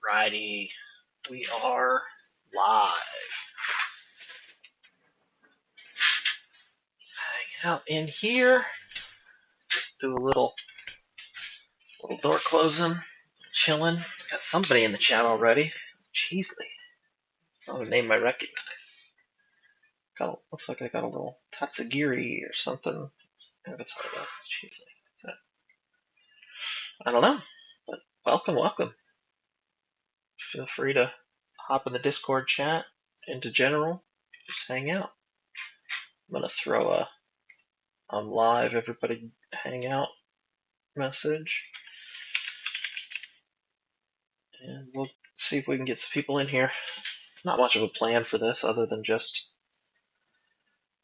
Alrighty, we are live. Hang out in here. Just do a little door closing, chilling. Got somebody in the chat already. Cheesley. It's not a name I recognize. Looks like I got a little Tatsugiri or something. If it's hard to it's Cheesley. I don't know, but welcome. Feel free to hop in the Discord chat into general. Just hang out. I'm gonna throw a I'm live, everybody hang out message. And we'll see if we can get some people in here. Not much of a plan for this other than just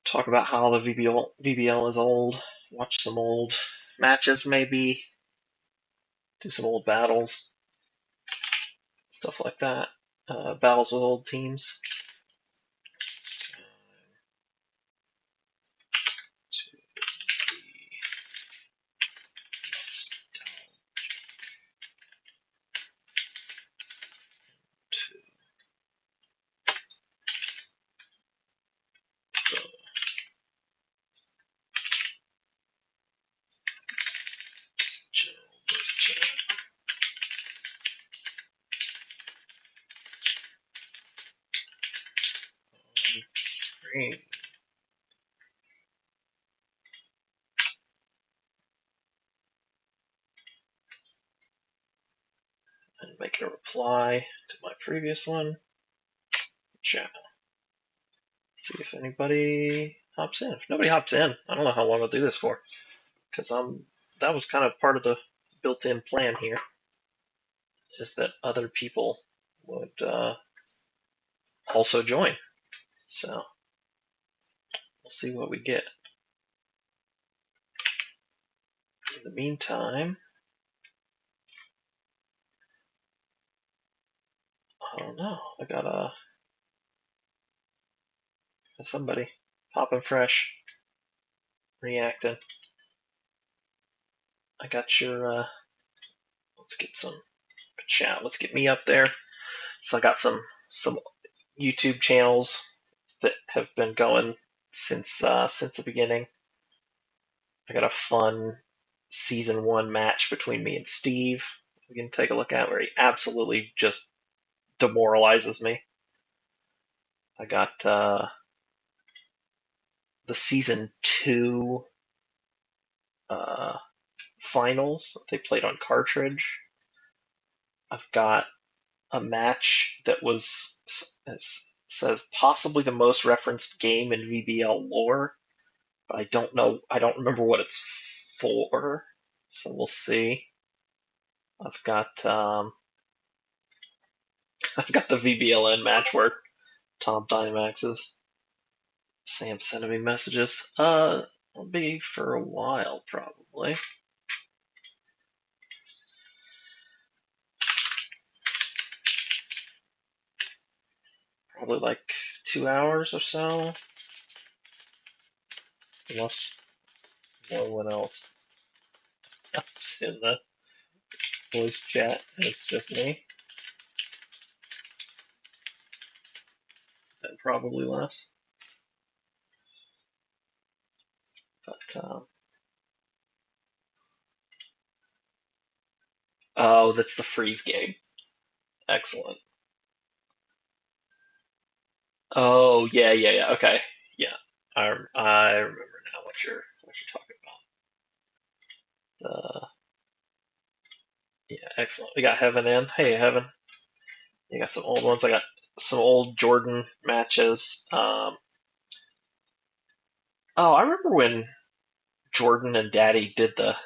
talk about how the VBL is old, watch some old matches maybe, do some old battles, stuff like that. Battles with old teams. Screen. And make a reply to my previous one. Chat. See if anybody hops in. If nobody hops in, I don't know how long I'll do this for, because that was kind of part of the built-in plan here, is that other people would also join. So we'll see what we get. In the meantime, I don't know. I got somebody popping fresh, reacting. I got your. Let's get some chat. Let's get me up there. So I got some YouTube channels that have been going since the beginning. I got a fun season 1 match between me and Steve. We can take a look at where he absolutely just demoralizes me. I got the season 2 finals. They played on cartridge. I've got a match that was, it says, possibly the most referenced game in VBL lore, but I don't remember what it's for, so we'll see. I've got the VBLN match where Tom Dynamaxes. Sam sending me messages. I'll be for a while probably. Probably like 2 hours or so. Unless no one else types in the voice chat and it's just me. Then probably less. But oh, that's the freeze game. Excellent. Oh yeah. Okay, yeah. I remember now what you're talking about. Yeah, excellent. We got Heaven in. Hey, Heaven. You got some old ones. I got some old Jordan matches. Oh, I remember when Jordan and Daddy did the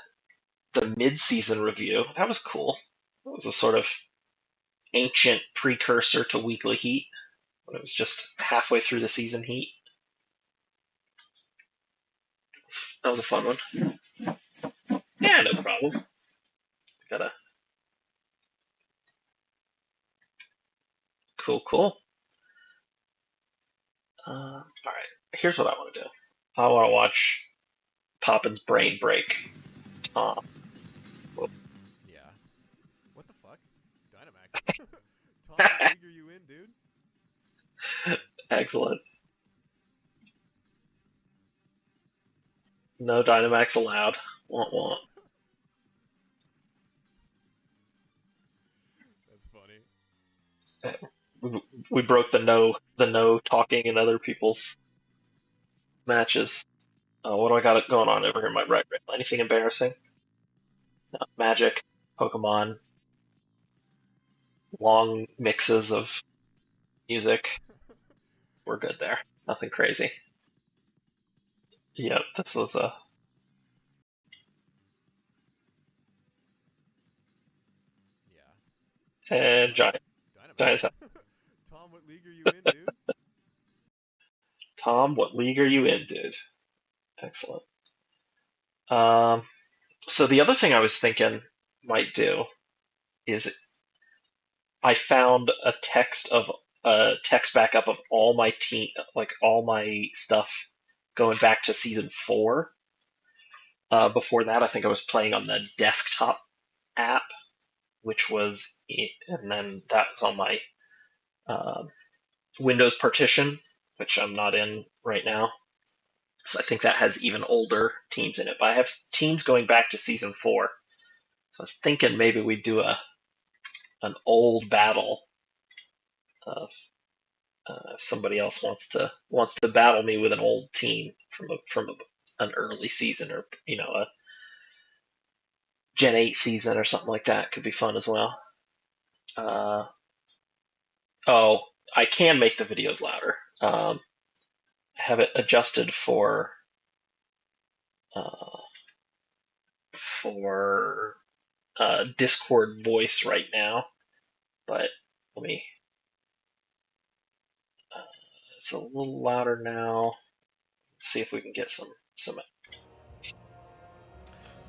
mid-season review. That was cool. It was a sort of ancient precursor to Weekly Heat when it was just halfway through the season heat. That was a fun one. Yeah, no problem. Got a cool. All right. Here's what I want to do. I want to watch Poppin's brain break Tom. Yeah. What the fuck? Dynamax. Tom, what league are you in, dude? Excellent. No Dynamax allowed. Want want. That's funny. We broke the no talking in other people's matches. What do I got going on over here? My right. Anything embarrassing? No. Magic, Pokemon, long mixes of music. We're good there. Nothing crazy. Yep, this was a Yeah, and definitely. Giants. Dynamax. Tom, what league are you in, dude? Tom, what league are you in, dude? Excellent. Um, so the other thing I was thinking might do is I found a text backup of all my team, like all my stuff going back to season four. Before that, I think I was playing on the desktop app, and then that was on my uh, Windows partition, which I'm not in right now. So I think that has even older teams in it. But I have teams going back to season four. So I was thinking maybe we'd do an old battle of if somebody else wants to battle me with an old team an early season or a Gen 8 season or something like that could be fun as well. Uh, oh, I can make the videos louder. I have it adjusted uh, for Discord voice right now, but let me. Uh, it's a little louder now. Let's see if we can get some.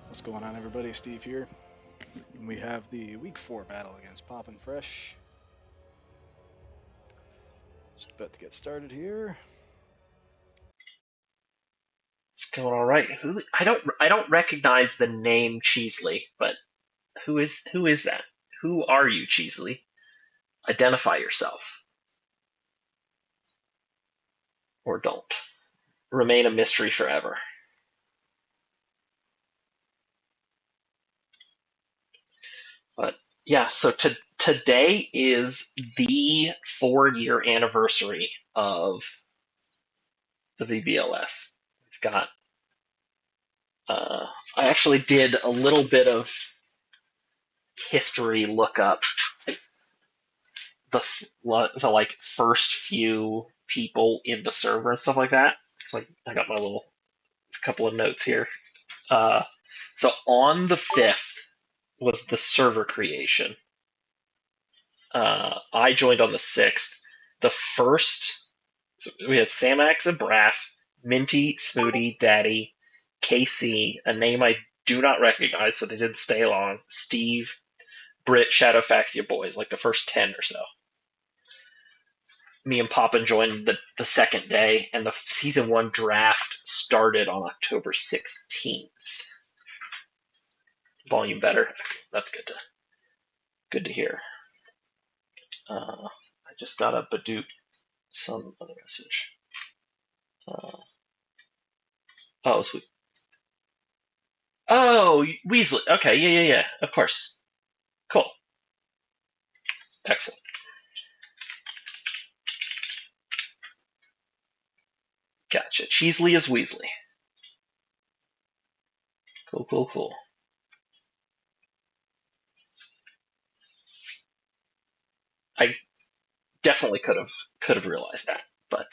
What's going on, everybody? Steve here. We have the Week 4 battle against Poppin' Fresh. Just about to get started here. It's going all right. I don't recognize the name Cheesley, but who is that? Who are you, Cheesley? Identify yourself, or don't. Remain a mystery forever. But yeah, so today is the 4-year anniversary of the VBL-S. We've got. I actually did a little bit of history lookup. The the like first few people in the server and stuff like that. It's like I got my little couple of notes here. Uh, so on the 5th was the server creation. I joined on the 6th. The first, so we had Samax and Braff, Minty, Smooty, Daddy, KC, a name I do not recognize, so they didn't stay long, Steve, Britt, Shadowfax, your boys, like the first 10 or so. Me and Papa joined the second day, and the season 1 draft started on October 16th. Volume better. That's good to hear. I just got a Badoop some other message. Oh, sweet. Oh, Weasley. Okay, yeah. Of course. Cool. Excellent. Gotcha. Cheesley is Weasley. Cool. I definitely could have realized that, but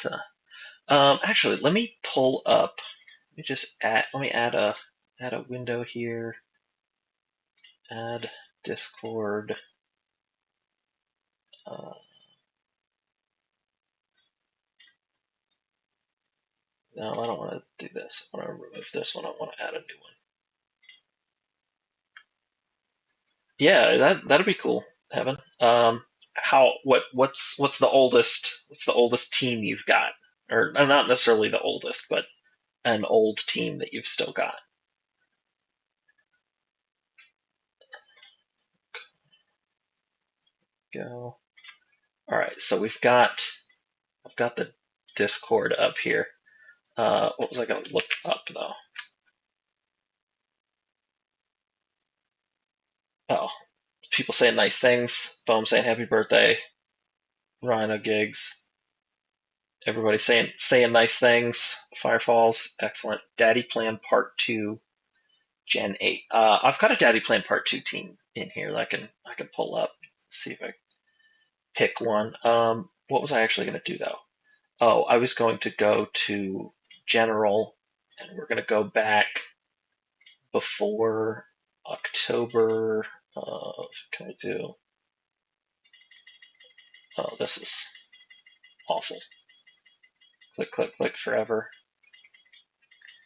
actually, let me pull up. Let me just add. Let me add a window here. Add Discord. Uh, no, I don't want to do this. I want to remove this one. I want to add a new one. Yeah, that'd be cool, Evan. What's the oldest team you've got? Or not necessarily the oldest, but an old team that you've still got. Go. All right, so I've got the Discord up here. What was I going to look up though? Oh, people saying nice things. Boom saying happy birthday. Rhino gigs. Everybody saying nice things. Firefalls, excellent. Daddy Plan Part 2, Gen 8. I've got a Daddy Plan Part 2 team in here that I can pull up. See if I pick one. What was I actually going to do though? Oh, I was going to go to General, and we're going to go back before October. Can I do? Oh, this is awful. Click, click, click forever.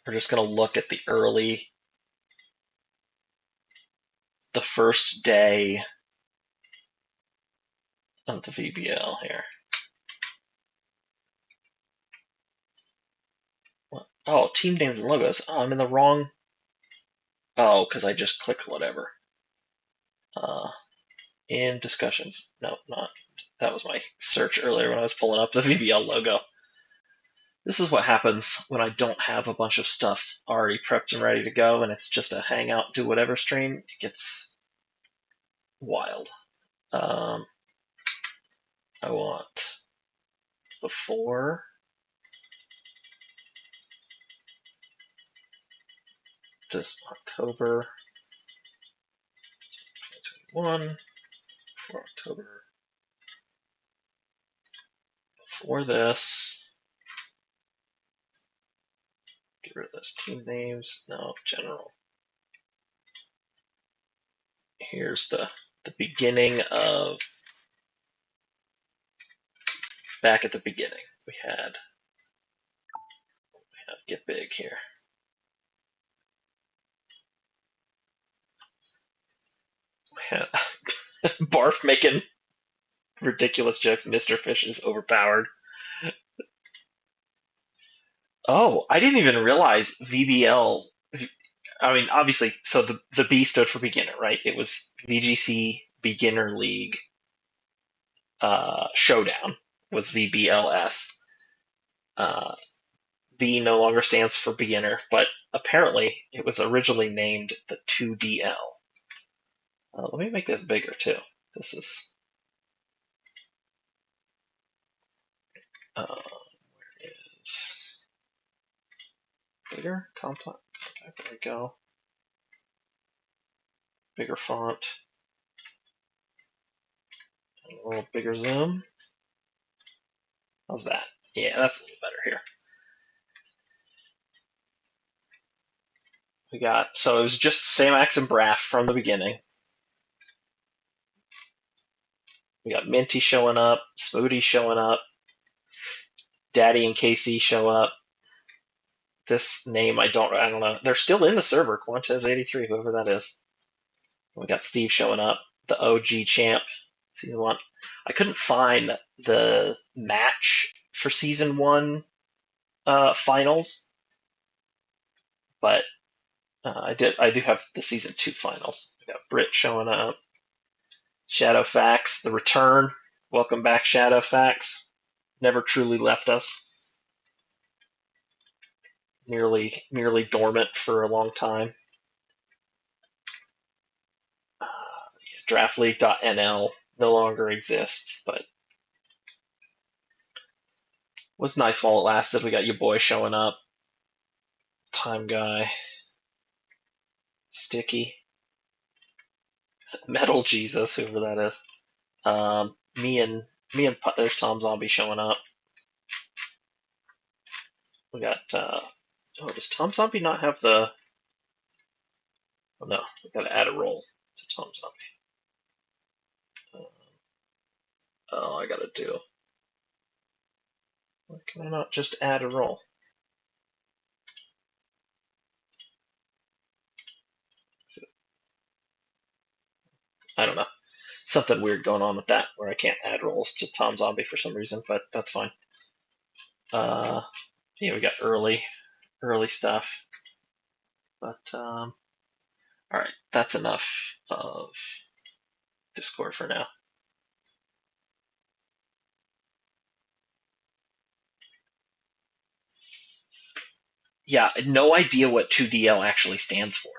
We're just going to look at the first day of the VBL here. What? Oh, team names and logos. Oh, I'm in the wrong. Oh, because I just clicked whatever. In discussions. No, not. That was my search earlier when I was pulling up the VBL logo. This is what happens when I don't have a bunch of stuff already prepped and ready to go, and it's just a Hangout, do whatever stream. It gets wild. I want before this October 2021, before October, before this. Get rid of those team names. No, general. Here's the beginning of, back at the beginning. We had get big here. We had Barf making ridiculous jokes. Mr. Fish is overpowered. Oh, I didn't even realize VBL. I mean, obviously, so the B stood for beginner, right? It was VGC Beginner League Showdown was VBL-S. B no longer stands for beginner, but apparently it was originally named the 2DL. Let me make this bigger too. This is where is bigger compact. There we go. Bigger font. A little bigger zoom. How's that? Yeah, that's a little better here. We got, so it was just Samax and Braff from the beginning. We got Minty showing up, Smoothie showing up, Daddy and KC show up. This name I don't know. They're still in the server, Quantez83, whoever that is. We got Steve showing up, the OG champ, season 1. I couldn't find the match for season 1 finals, but I do have the season 2 finals. We got Britt showing up, Shadowfax, the return. Welcome back, Shadowfax. Never truly left us. Merely dormant for a long time. Draftleague.nl no longer exists, but was nice while it lasted. We got your boy showing up, Time Guy, Sticky, Metal Jesus, whoever that is. Me and there's Tom Zombie showing up. We got does Tom Zombie not have the? Oh no, we got to add a role to Tom Zombie. Oh, I gotta do. Why can I not just add a role? I don't know. Something weird going on with that where I can't add roles to Tom Zombie for some reason, but that's fine. Yeah, we got early stuff. But all right, that's enough of Discord for now. Yeah, no idea what 2DL actually stands for.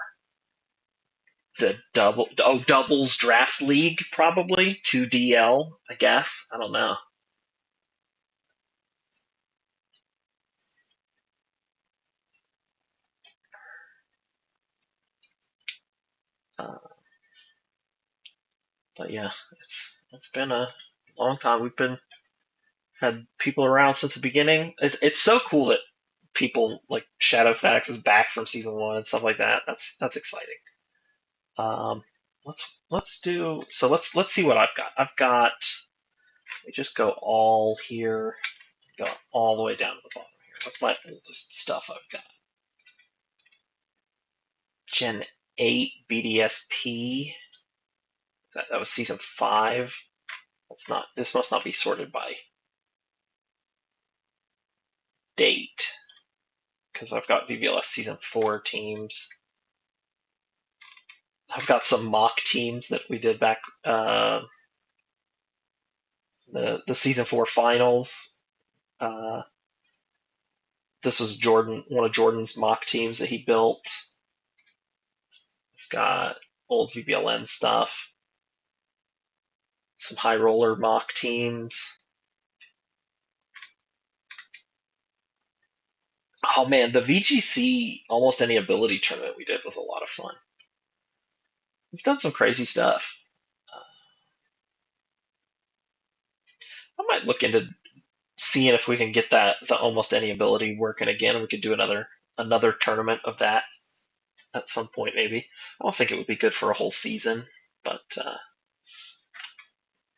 The doubles draft league, probably 2DL, I guess. I don't know. Uh, but yeah, it's been a long time. We've been had people around since the beginning. It's so cool that people like Shadowfax is back from season one and stuff like that. That's exciting. Um, let's see what I've got. I've got. Let me just go all here. Go all the way down to the bottom here. What's my oldest stuff I've got? Gen 8 BDSP. That was season 5. That's not. This must not be sorted by date because I've got VBL-S season 4 teams. I've got some mock teams that we did back the season 4 finals. This was one of Jordan's mock teams that he built. I've got old VBLN stuff, some high roller mock teams. Oh man, the VGC almost any ability tournament we did was a lot of fun. We've done some crazy stuff. I might look into seeing if we can get the almost any ability working again, and we could do another tournament of that at some point maybe. I don't think it would be good for a whole season, but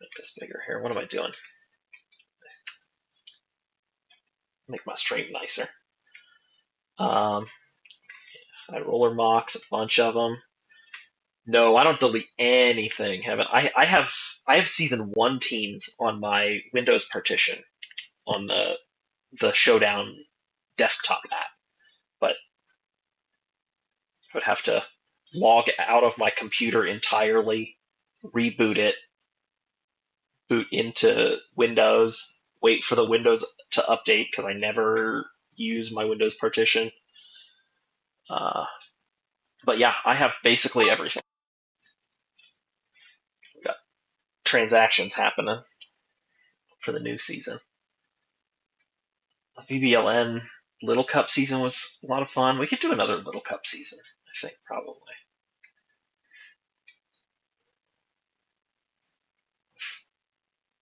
make this bigger here. What am I doing? Make my stream nicer. High roller mocks, a bunch of them. No, I don't delete anything. Haven't I have season 1 teams on my Windows partition on the Showdown desktop app, but I would have to log out of my computer entirely, reboot it, boot into Windows, wait for the Windows to update because I never use my Windows partition. Uh, but yeah, I have basically everything. We've got transactions happening for the new season. VBLN Little Cup season was a lot of fun. We could do another Little Cup season, I think, probably.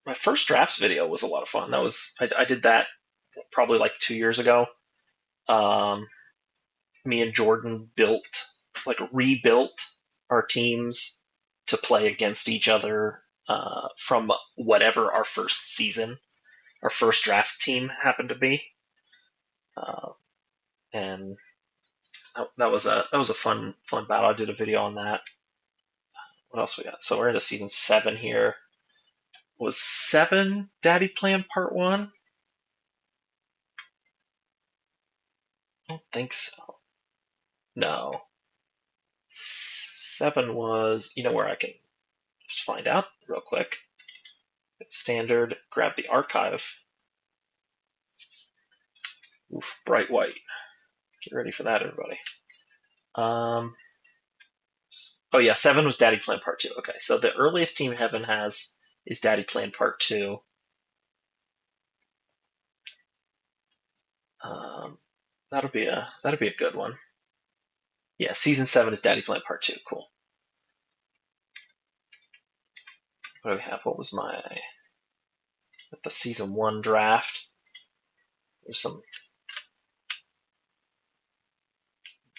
My first drafts video was a lot of fun. I did that probably like 2 years ago. Um, Me and Jordan rebuilt our teams to play against each other from whatever our first draft team happened to be, and that was a fun battle. I did a video on that. What else we got? So we're into season 7 here. Was 7 Daddy Plan Part 1? I don't think so. No. 7 was, where I can just find out real quick. Standard, grab the archive. Oof, bright white. Get ready for that, everybody. Oh yeah, 7 was Daddy Plan Part 2. Okay, so the earliest Team Heaven has is Daddy Plan Part 2. That'll be a good one. Yeah, season 7 is Daddy Plan Part 2. Cool. What do we have? What was the season 1 draft? There's some.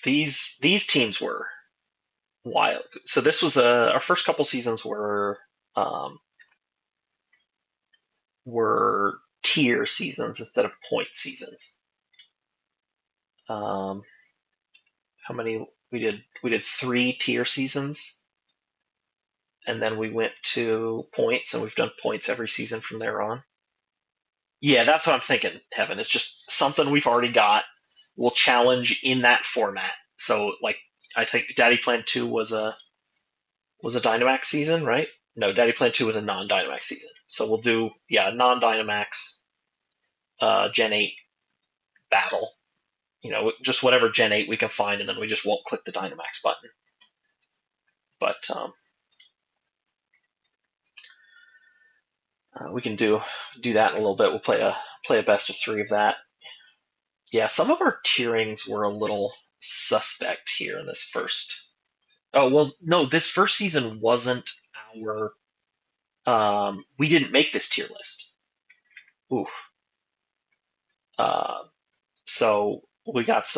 These teams were wild. So this was our first couple seasons were tier seasons instead of point seasons. How many we did? We did 3 tier seasons, and then we went to points, and we've done points every season from there on. Yeah, that's what I'm thinking, Heaven. It's just something we've already got. We'll challenge in that format. So, like, I think Daddy Plan 2 was a Dynamax season, right? No, Daddy Plan 2 was a non-Dynamax season. So we'll do, non-Dynamax Gen 8 battle. just whatever Gen 8 we can find, and then we just won't click the Dynamax button. But we can do that in a little bit. We'll play a best of 3 of that. Yeah, some of our tierings were a little suspect here in this first. Oh well, no, this first season wasn't our. We didn't make this tier list. Oof. So we got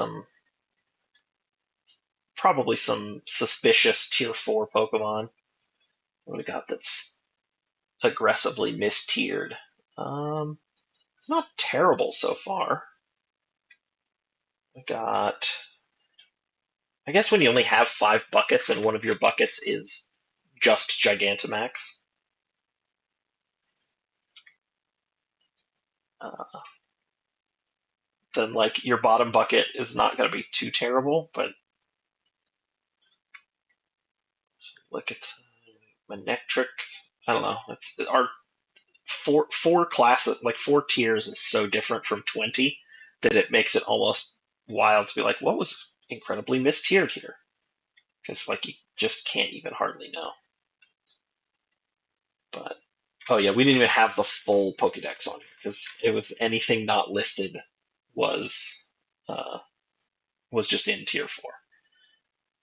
probably some suspicious tier 4 Pokemon. What do we got that's aggressively mistiered? It's not terrible so far. We got. I guess when you only have 5 buckets and one of your buckets is just Gigantamax. Then like your bottom bucket is not going to be too terrible, but look at Manectric. I don't know. It's our four classes, like 4 tiers, is so different from 20 that it makes it almost wild to be like, what was incredibly mistiered here? Because like you just can't even hardly know. But oh yeah, we didn't even have the full Pokédex on because it was anything not listed was just in tier 4.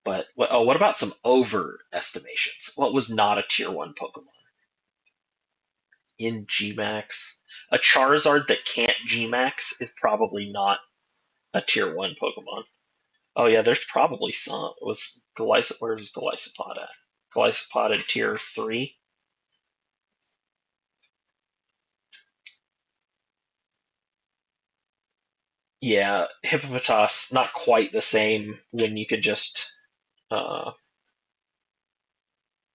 But what about some overestimations? What was not a tier 1 Pokemon? In Gmax, a Charizard that can't Gmax is probably not a tier 1 Pokemon. Oh yeah, there's probably some. It was where's Golisopod at? Golisopod in tier 3. Yeah, Hippopotas, not quite the same when you could just uh,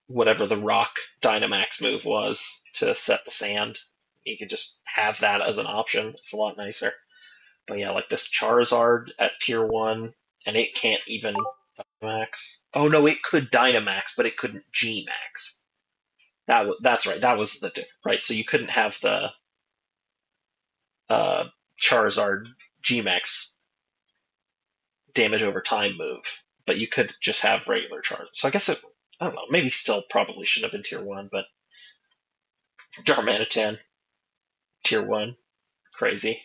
whatever the rock Dynamax move was to set the sand. You could just have that as an option. It's a lot nicer. But yeah, like this Charizard at tier 1, and it can't even Dynamax. Oh no, it could Dynamax, but it couldn't G-Max. That's right. That was the difference, right? So you couldn't have the Charizard G-Max damage over time move, but you could just have regular Charizard. So I guess I don't know. Maybe still probably should have been tier 1, but Darmanitan tier 1, crazy.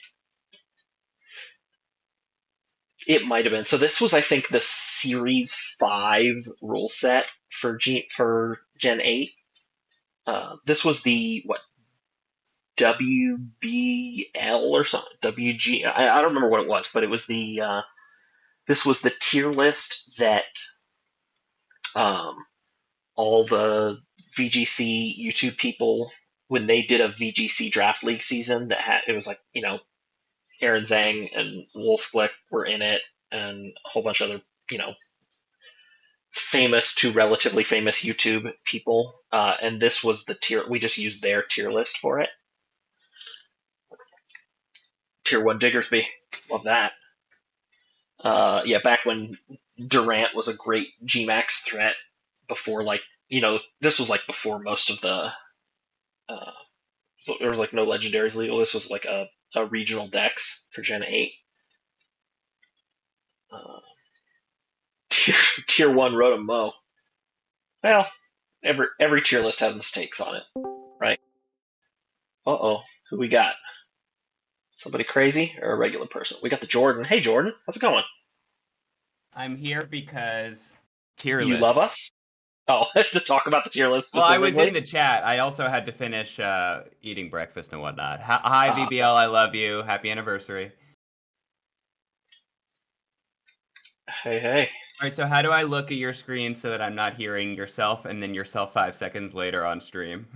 It might have been. So this was, I think, the Series 5 rule set for Gen 8. This was the WBL or something, WG. I don't remember what it was, but it was this was the tier list that all the VGC YouTube people, when they did a VGC draft league season, it was like Aaron Zhang and Wolfglick were in it, and a whole bunch of other famous to relatively famous YouTube people, and this was the tier. We just used their tier list for it. Tier 1 Diggersby, love that. Yeah, back when Durant was a great Gmax threat before, this was like before most of the. So there was like no legendaries legal. This was like a regional dex for Gen 8. Tier 1 Rotom-Mow. Well, every tier list has mistakes on it, right? Uh-oh, who we got? Somebody crazy or a regular person? We got the Jordan. Hey, Jordan, how's it going? I'm here because tier You list. love us? Oh, to talk about the tier list Well, I was in specifically? the chat. I also had to finish eating breakfast and whatnot. Hi, VBL. I love you. Happy anniversary. Hey. All right, so how do I look at your screen so that I'm not hearing yourself and then yourself 5 seconds later on stream?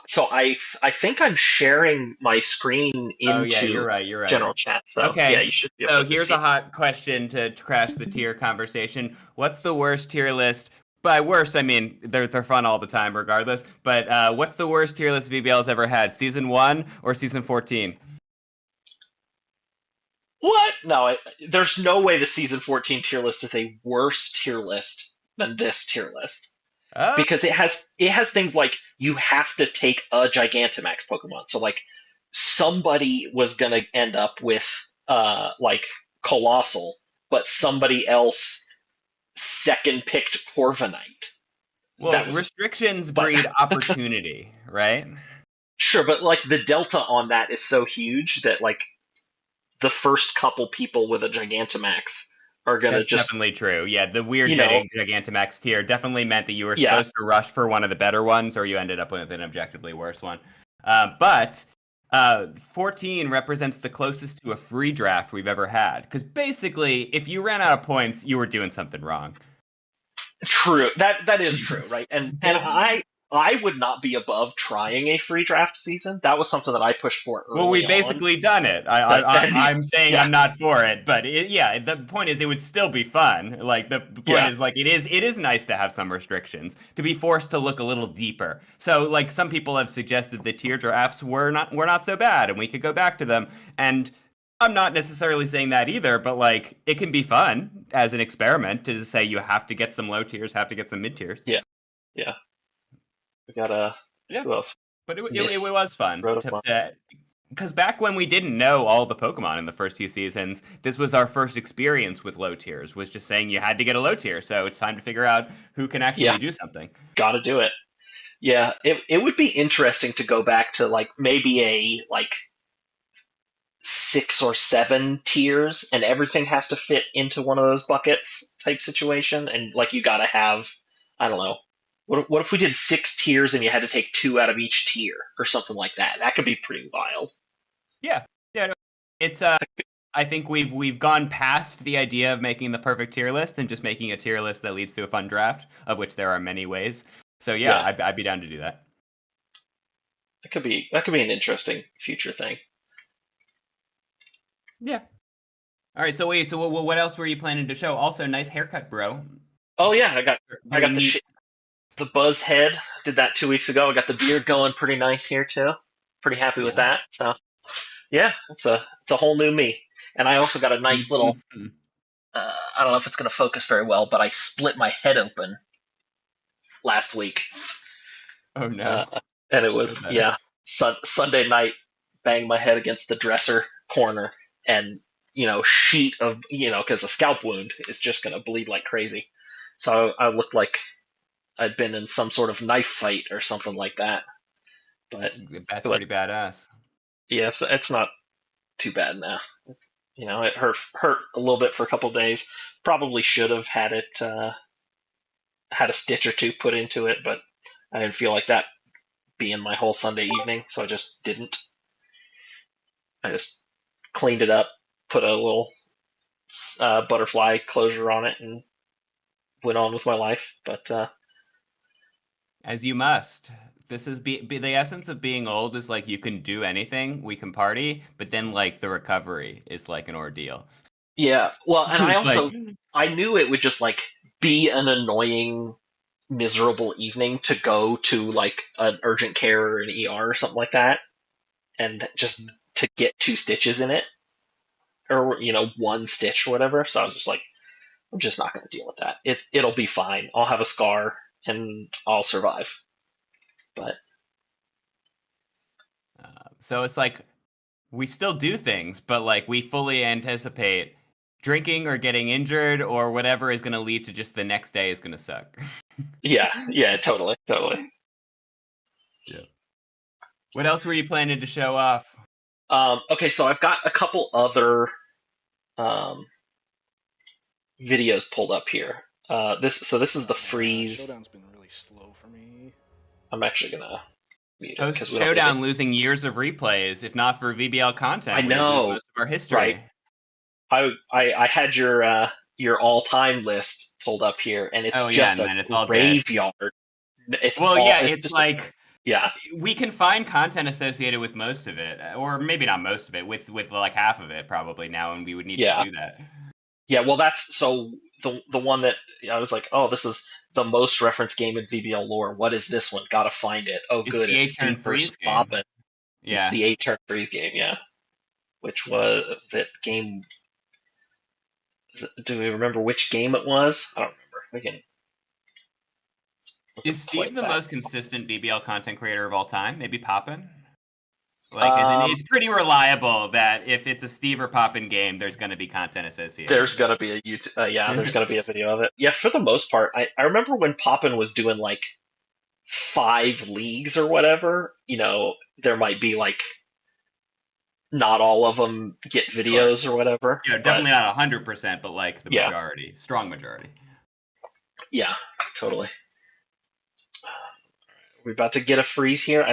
So I think I'm sharing my screen into Oh, yeah, you're right. general chat. So Okay, yeah, you should be able so to here's see. a hot question to crash the tier conversation. What's the worst tier list? By worst, I mean they're fun all the time, regardless. But what's the worst tier list VBL's ever had? Season 1 or season 14? What? No, there's no way the season 14 tier list is a worse tier list than this tier list. Because it has things like you have to take a Gigantamax Pokemon. So like somebody was gonna end up with like Colossal, but somebody else second picked Corviknight. Well, That was, restrictions but breed opportunity, right? sure, but like the delta on that is so huge that like the first couple people with a Gigantamax are gonna That's just, definitely true. Yeah, the weird you know, Gigantamax tier definitely meant that you were yeah, supposed to rush for one of the better ones, or you ended up with an objectively worse one. But 14 represents the closest to a free draft we've ever had. Because basically, if you ran out of points, you were doing something wrong. true. That is true, right? And I would not be above trying a free draft season. That was something that I pushed for Well, we early on. basically done it. That I'm saying yeah, I'm not for it, but yeah, the point is it would still be fun. Like the point yeah, is like it is nice to have some restrictions, to be forced to look a little deeper. So like some people have suggested the tier drafts were not so bad and we could go back to them. And I'm not necessarily saying that either, but like it can be fun as an experiment to say you have to get some low tiers, have to get some mid tiers. yeah, yeah. We got Yeah, who else? but it Miss was fun wrote up. to because back when we didn't know all the Pokemon in the first few seasons, this was our first experience with low tiers, was just saying you had to get a low tier. So it's time to figure out who can Yeah, actually do something. got to do it. Yeah, it would be interesting to go back to like maybe a like 6 or 7 tiers, and everything has to fit into one of those buckets type situation, and like you got to have, I don't know. What if we did 6 tiers and you had to take two out of each tier or something like that? That could be pretty wild. Yeah. Yeah. No, it's I think we've gone past the idea of making the perfect tier list and just making a tier list that leads to a fun draft, of which there are many ways. So yeah, Yeah, I'd be down to do that. that could be an interesting future thing. Yeah. All right. So wait. So what else were you planning to show? Also, nice haircut, bro. Oh yeah, I got Very the neat. the buzz head. Did that 2 weeks ago. I got the beard going pretty nice here too. Pretty happy with Yeah. that. So yeah, it's a whole new me. And I also got a nice little. I don't know if it's going to focus very well, but I split my head open last week, Oh no. uh, and it Show was that. yeah Sunday night. Banged my head against the dresser corner, and sheet of because a scalp wound is just going to bleed like crazy. So I looked like I'd been in some sort of knife fight or something like that. But That's but pretty badass. yes, it's not too bad now. It hurt a little bit for a couple of days. Probably should have had a stitch or two put into it, but I didn't feel like that being my whole Sunday evening, so I just didn't. I just cleaned it up, put a little butterfly closure on it, and went on with my life. But As you must. This is the essence of being old is like you can do anything, we can party, but then like the recovery is like an ordeal. yeah, well, and I It's like also I knew it would just like be an annoying, miserable evening to go to like an urgent care or an ER or something like that, and just to get 2 stitches in it, or one stitch or whatever. So I was just like, I'm just not going to deal with that. It'll be fine. I'll have a scar and I'll survive. But so it's like we still do things, but like we fully anticipate drinking or getting injured or whatever is going to lead to just the next day is going to suck. yeah, yeah, totally, totally. Yeah. What else were you planning to show off? Okay, so I've got a couple other um, videos pulled up here. This is the Yeah, freeze. Showdown's been really slow for me. I'm actually gonna mute it Post because we don't need to. Showdown losing years of replays. If not for VBL I content, we would lose know, most of our right? history. I had your all time list pulled up here, and it's Oh yeah, just and a then it's all dead. graveyard. Well, yeah, It's it's just like yeah, we can find content associated with most of it, or maybe not most of it, with like half of it probably now, and we would need to yeah, do that. yeah. Well, that's so the one that I was like, oh, this is the most referenced game in VBL lore. What is this one? Gotta find it. Oh, It's good, the it's 8-turn super freeze game. spoppin'. It's Yeah. the 8 turn freeze game, yeah. Which was it game? Do we remember which game it was? I don't remember. We can look at Is the Steve the playback. most consistent VBL content creator of all time? Maybe Poppin? Like, as in, it's pretty reliable that if it's a Steve or Poppin game, there's going to be content associated there's with it. gonna be a YouTube, there's gonna be a video of it. Yeah, for the most part, I remember when Poppin was doing like 5 leagues or whatever. There might be like not all of them get Sure. videos or whatever, but Definitely not 100%, but like the yeah, majority, strong majority. yeah, totally. We're about to get a freeze here.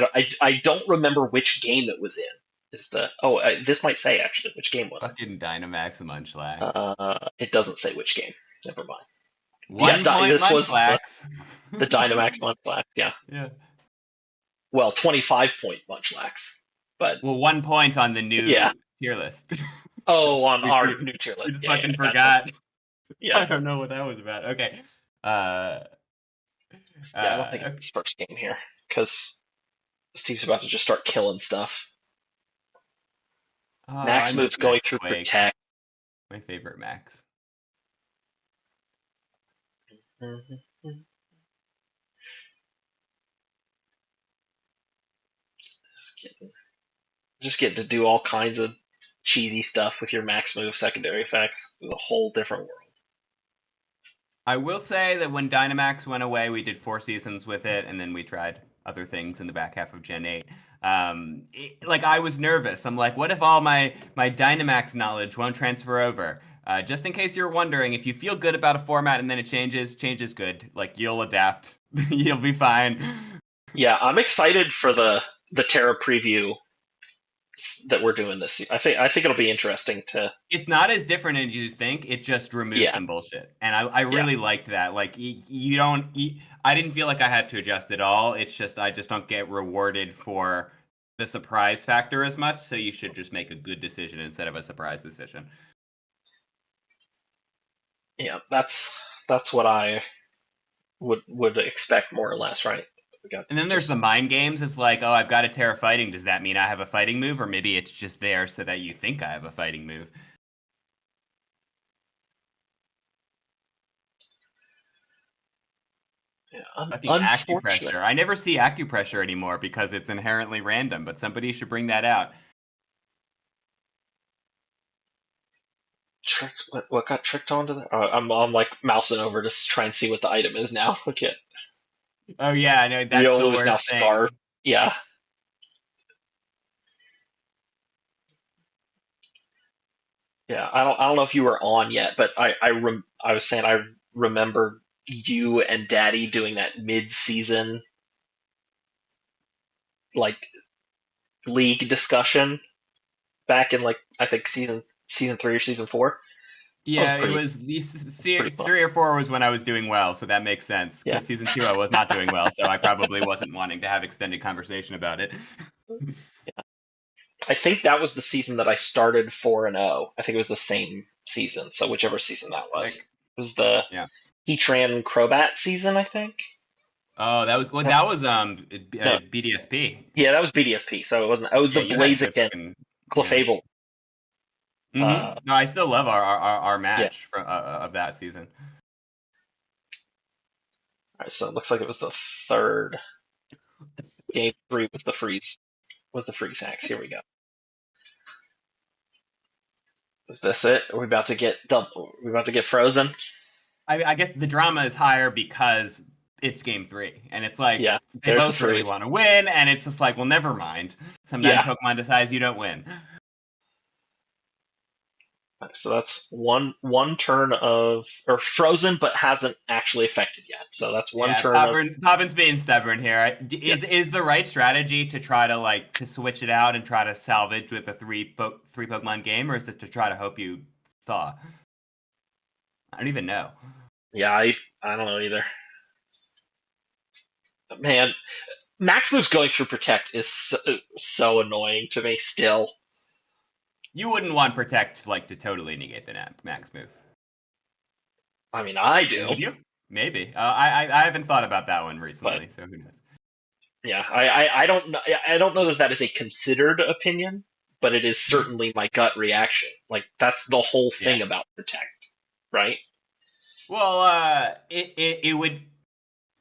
I don't remember which game it was in. This might say actually which game was it. Fucking Dynamax Munchlax. It doesn't say which game. Never mind. Yeah, 1 point this was Munchlax. the Dynamax Munchlax. Yeah. Yeah. Well, 25-point Munchlax, but Well, 1 point on the new yeah. tier list. On We- our we- new tier list. We just Yeah, fucking yeah, forgot. I Yeah, don't know what that was about. Okay. yeah. I don't think Okay. it's his first game here because Steve's about to just start killing stuff. Oh, Max I moves miss going Max through Quake. Protect. My favorite Max. Mhm. Just getting to do all kinds of cheesy stuff with your max move secondary effects. It was a whole different world. I will say that when Dynamax went away, we did 4 seasons with it, and then we tried other things in the back half of Gen 8. Like, I was nervous. I'm like, what if all my Dynamax knowledge won't transfer over? Just in case you're wondering, if you feel good about a format and then it changes, change is good. Like, you'll adapt. You'll be fine. Yeah, I'm excited for the Terra preview that we're doing this. I think it'll be interesting to. It's not as different as you think. It just removes Yeah. some bullshit, and I Yeah. really liked that. Like, you don't. I didn't feel like I had to adjust at all. It's just I just don't get rewarded for the surprise factor as much. So you should just make a good decision instead of a surprise decision. Yeah, that's what I would expect more or less, right? And then there's the mind games. It's like, oh, I've got a Terra fighting. Does that mean I have a fighting move, or maybe it's just there so that you think I have a fighting move? Fucking unfortunate. acupressure. I never see acupressure anymore because it's inherently random, but somebody should bring that out. Tricked. What got tricked onto that? I'm like mousing over to try and see what the item is now. Okay. Oh yeah, I know that's the Riolu is now worst thing. scarred. Yeah. Yeah, I don't know if you were on yet, but I was saying I remember you and Daddy doing that mid-season like league discussion back in like I think season 3 or season 4. That was Yeah, it pretty was pretty fun. 3 or 4 was when I was doing well, so that makes sense. Yeah. Because season 2 I was not doing well, so I probably wasn't wanting to have extended conversation about it. Yeah. I think that was the season that I started 4-0. I think it was the same season, so whichever season that was. Like, It was the yeah. Heatran Crobat season, I think. Oh, that was No. BDSP. Yeah, that was BDSP, so it wasn't. It was Yeah, the you had Blaziken fucking Clefable. No, I still love our Yeah. match of that season. All right, so it looks like it was the third. Game 3 was the freeze hacks. Here we go. Is this it? Are we about to get frozen? I guess the drama is higher because it's game 3, and it's like Yeah, they there's both the really freeze. want to win, and it's just like, well, never mind. Sometimes Yeah. Pokemon decides you don't win. So that's one turn of frozen, but hasn't actually affected yet. So that's one Yeah, turn of Poppin's being stubborn here. Is the right strategy to try to switch it out and try to salvage with a three Pokemon game, or is it to try to hope you thaw? I don't even know. Yeah, I don't know either. Man, Max moves going through Protect is so annoying to me still. You wouldn't want Protect to totally negate the Max move. I mean, I do. Would you? Maybe. I haven't thought about that one recently, so who knows? Yeah, I don't know. I don't know that is a considered opinion, but it is certainly my gut reaction. Like that's the whole thing about Protect, right? Well, it would,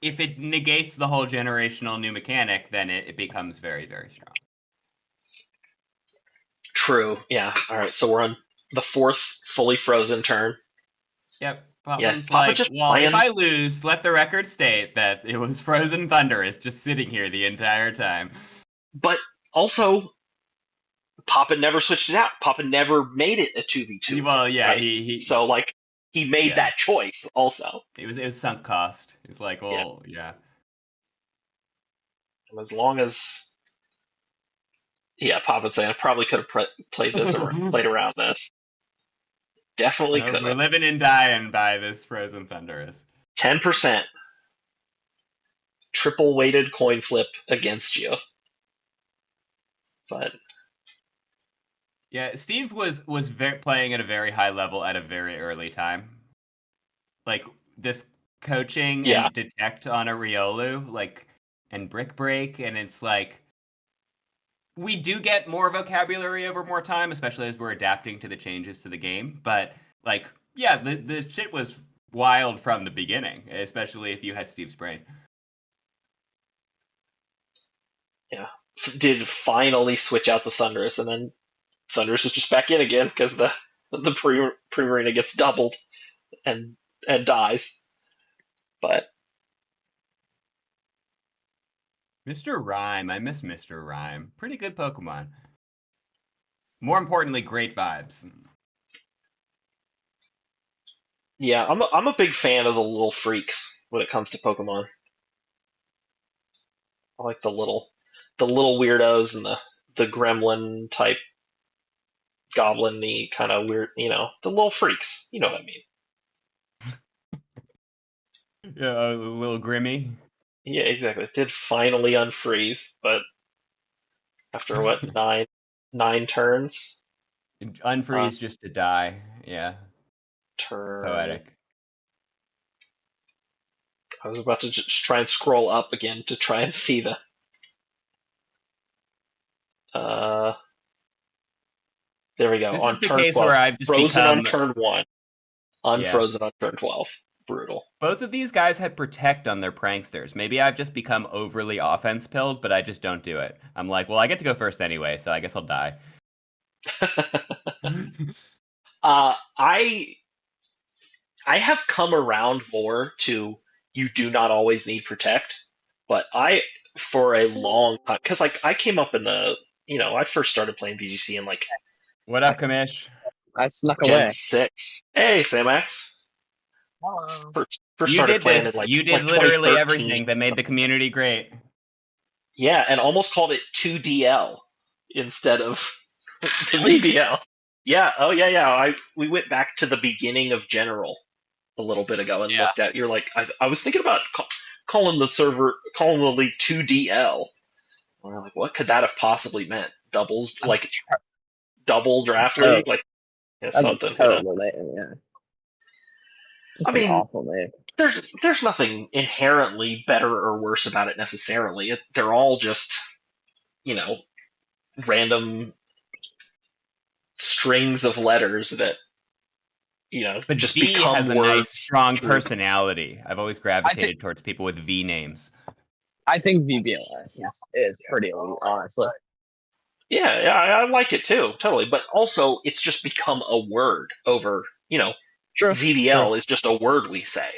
if it negates the whole generational new mechanic, then it becomes very, very strong. True. Yeah. All right. So we're on the fourth fully frozen turn. Yep. Yeah. Poppin's Papa like, just well, if playing, I lose, let the record state that it was Frozen Thunder is just sitting here the entire time. but also Papa never switched it out. Papa never made it a 2v2, Well, yeah, right? So like he made yeah, that choice also. it was sunk cost. It's like, Yeah. well, yeah. And as long as Papa's saying I probably could have played this or played around this. Definitely could We're have. living and dying by this Frozen Thunderous. 10% triple weighted coin flip against you. But Yeah, Steve was playing at a very high level at a very early time. Like this coaching yeah, and detect on a Riolu, like and brick break, and it's like we do get more vocabulary over more time, especially as we're adapting to the changes to the game. But like, yeah, the shit was wild from the beginning, especially if you had Steve's brain. yeah. Did finally switch out the Thunderous, and then Thunderous is just back in again because the pre-marina gets doubled and dies. But Mr. Rhyme, I miss Mr. Rhyme. Pretty good Pokemon. More importantly, great vibes. yeah, I'm a big fan of the little freaks when it comes to Pokemon. I like the little weirdos and the gremlin type goblin-y kind of weird, the little freaks. You know what I mean? Yeah, a little grimy. Yeah, exactly. It did finally unfreeze, but after what, nine turns? Uh, Unfreeze just to die. Yeah, turn. poetic. I was about to just try and scroll up again to try and see the. Uh, there we go. This On is the turn case 12, where I've just frozen on become, turn 1, yeah. unfrozen on turn 12. Brutal. Both of these guys had protect on their pranksters. Maybe I've just become overly offense pilled, but I just don't do it. I'm like, well, I get to go first anyway, so I guess I'll die. I have come around more to you do not always need protect, but I for a long time because like I came up in I first started playing VGC in like What I, up, Kamish? I snuck Gen away. 6. Hey, Samax. Hello. First You started did playing in this. like You did like literally 2013. everything that made the community great. Yeah, and almost called it 2DL instead of the VBL. Yeah, oh yeah, yeah. We went back to the beginning of General a little bit ago and Yeah. looked at. You're like, I was thinking about calling the league 2DL. And we're like, what could that have possibly meant? Doubles, like double That's a draft league, terrible, like that's a something. terrible name, yeah. I Just an mean, awful name. there's nothing inherently better or worse about it necessarily. They're all just you know random strings of letters that But just V become has a nice, words strong through. personality. I've always I think gravitated towards people with V names. I think VBL-S is pretty elite, honestly. Yeah, yeah, I like it too, totally. But also, it's just become a word over. True, true. VBL is just a word we say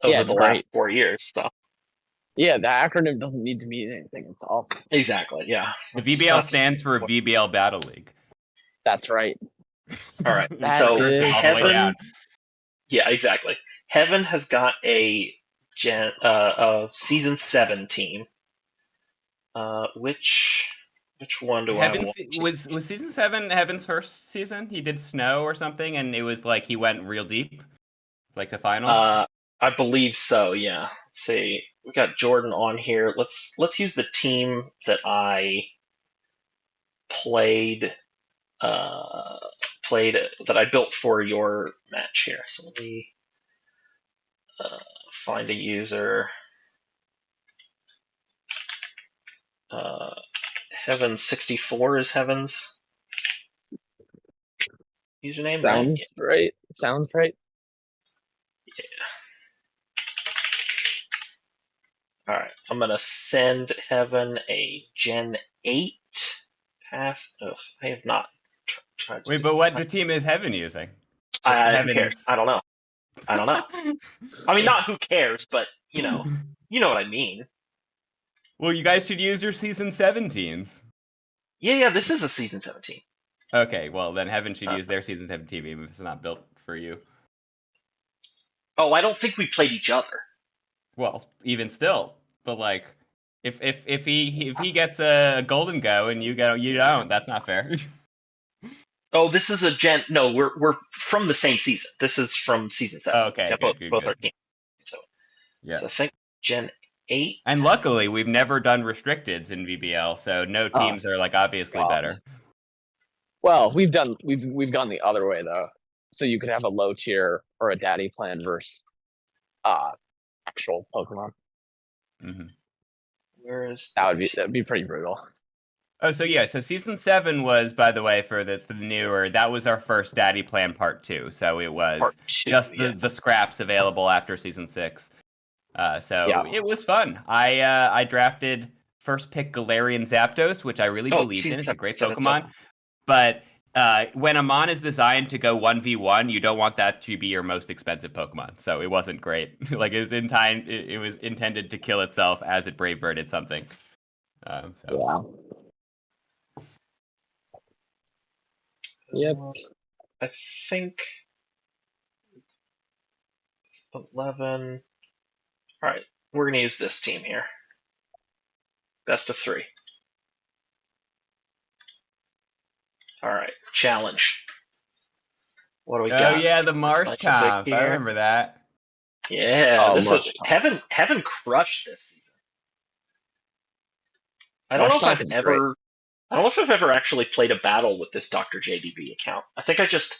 Yeah, over the it's last great. 4 years. So Yeah, the acronym doesn't need to mean anything. It's awesome. exactly, yeah. The That's VBL that's stands for VBL Battle League. That's right. all right. That So Curves it is all the way Heaven, down. yeah, exactly. Heaven has got a season 7 team. Which one do I Heaven want to was season 7 Heaven's first season. He did snow or something, and it was like he went real deep, like to finals. I believe so. Yeah. Let's see. We got Jordan on here. Let's use the team that I played. Uh, played that I built for your match here. So let me uh, find a user. Uh, Heaven64 is Heaven's username, right? sounds right. Sounds right. All right. I'm gonna send Heaven a Gen 8 Pass. Ugh, I have not tried to Wait, do but what team is Heaven using? who cares? Heaven's. I don't know. I don't know. I mean, not who cares, but you know what I mean. Well, you guys should use your season 7 teams. Yeah, this is a season 17. Okay, well then Heaven should Uh, use their season 7 team even if it's not built for you. Oh, I don't think we played each other. Well, even still, but like, if he gets a golden go and you don't, that's not fair. Oh, this is a gen. No, we're from the same season. This is from season 7. Okay, Yeah, good, good, both our good. teams. So, Yeah. so I think Gen 8. And luckily, we've never done restricteds in VBL, so no teams are like obviously God. better. Well, we've gone the other way though. So you could have a low tier or a daddy plan versus actual Pokemon. Mm-hmm. Where is That'd be pretty brutal. Oh, so yeah, so season 7 was, by the way, for the newer. That was our first Daddy Plan Part 2. So it was Part 2? just Yeah. the scraps available after season 6. So Yeah. it was fun. I drafted first pick Galarian Zapdos, which I really believed in. It's a great Pokemon. But when Amon is designed to go 1v1, you don't want that to be your most expensive Pokemon. So it wasn't great. Like it was it was intended to kill itself as it Brave Birded something. So. Yeah. Yep. I think 11. All right, we're gonna use this team here. Best of 3. All right, challenge. What do we got? Oh yeah, the Marsh nice and big comp. I here. remember that. Yeah, Oh, this is Marsh Heaven crushed this season. I don't Marsh know if Comp is great. I don't know if I've ever actually played a battle with this Dr. JDB account. I think I just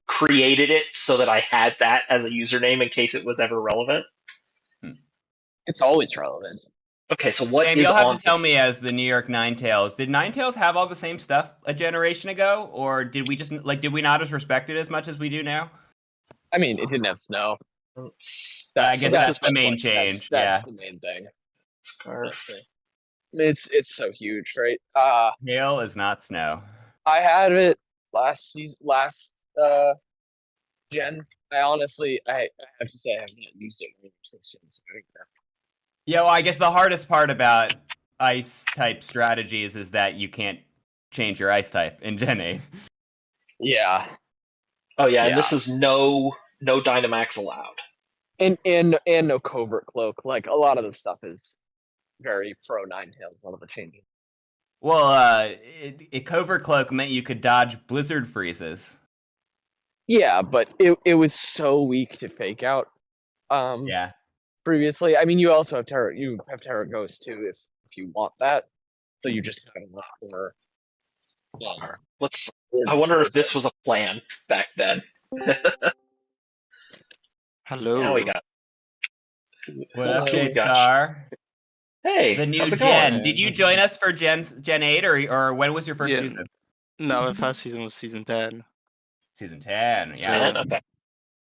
created it so that I had that as a username in case it was ever relevant. It's always relevant. Okay, so what And is you'll have on to tell this me team? as the New York Ninetales. Did Ninetales have all the same stuff a generation ago, or did we did we not as respect it as much as we do now? I mean, it didn't have snow. I guess that's the main like, change. That's the main thing. Scarf. It's so huge, right? Hail is not snow. I had it last gen. I honestly, I have to say, I haven't used it since gen. So Yeah, well, I guess the hardest part about ice type strategies is that you can't change your ice type in Gen 8. yeah, Oh yeah, Yeah. and this is no Dynamax allowed. and no covert cloak. Like a lot of the stuff is very pro Ninetales. A lot of the changes. Well, Covert Cloak meant you could dodge Blizzard freezes. Yeah, but it was so weak to fake out. Yeah. Previously, I mean, you also have Terra Ghost too if you want that. So you just have a lot more. Alright, I wonder if this was a plan back then. Hello. Now we got. What up, who we got? J-Star? Hey, The new how's it gen. going? Did you join us for Gen 8 or when was your first Yeah. season? No, my first season was season 10. Season 10. Yeah. 10? Okay.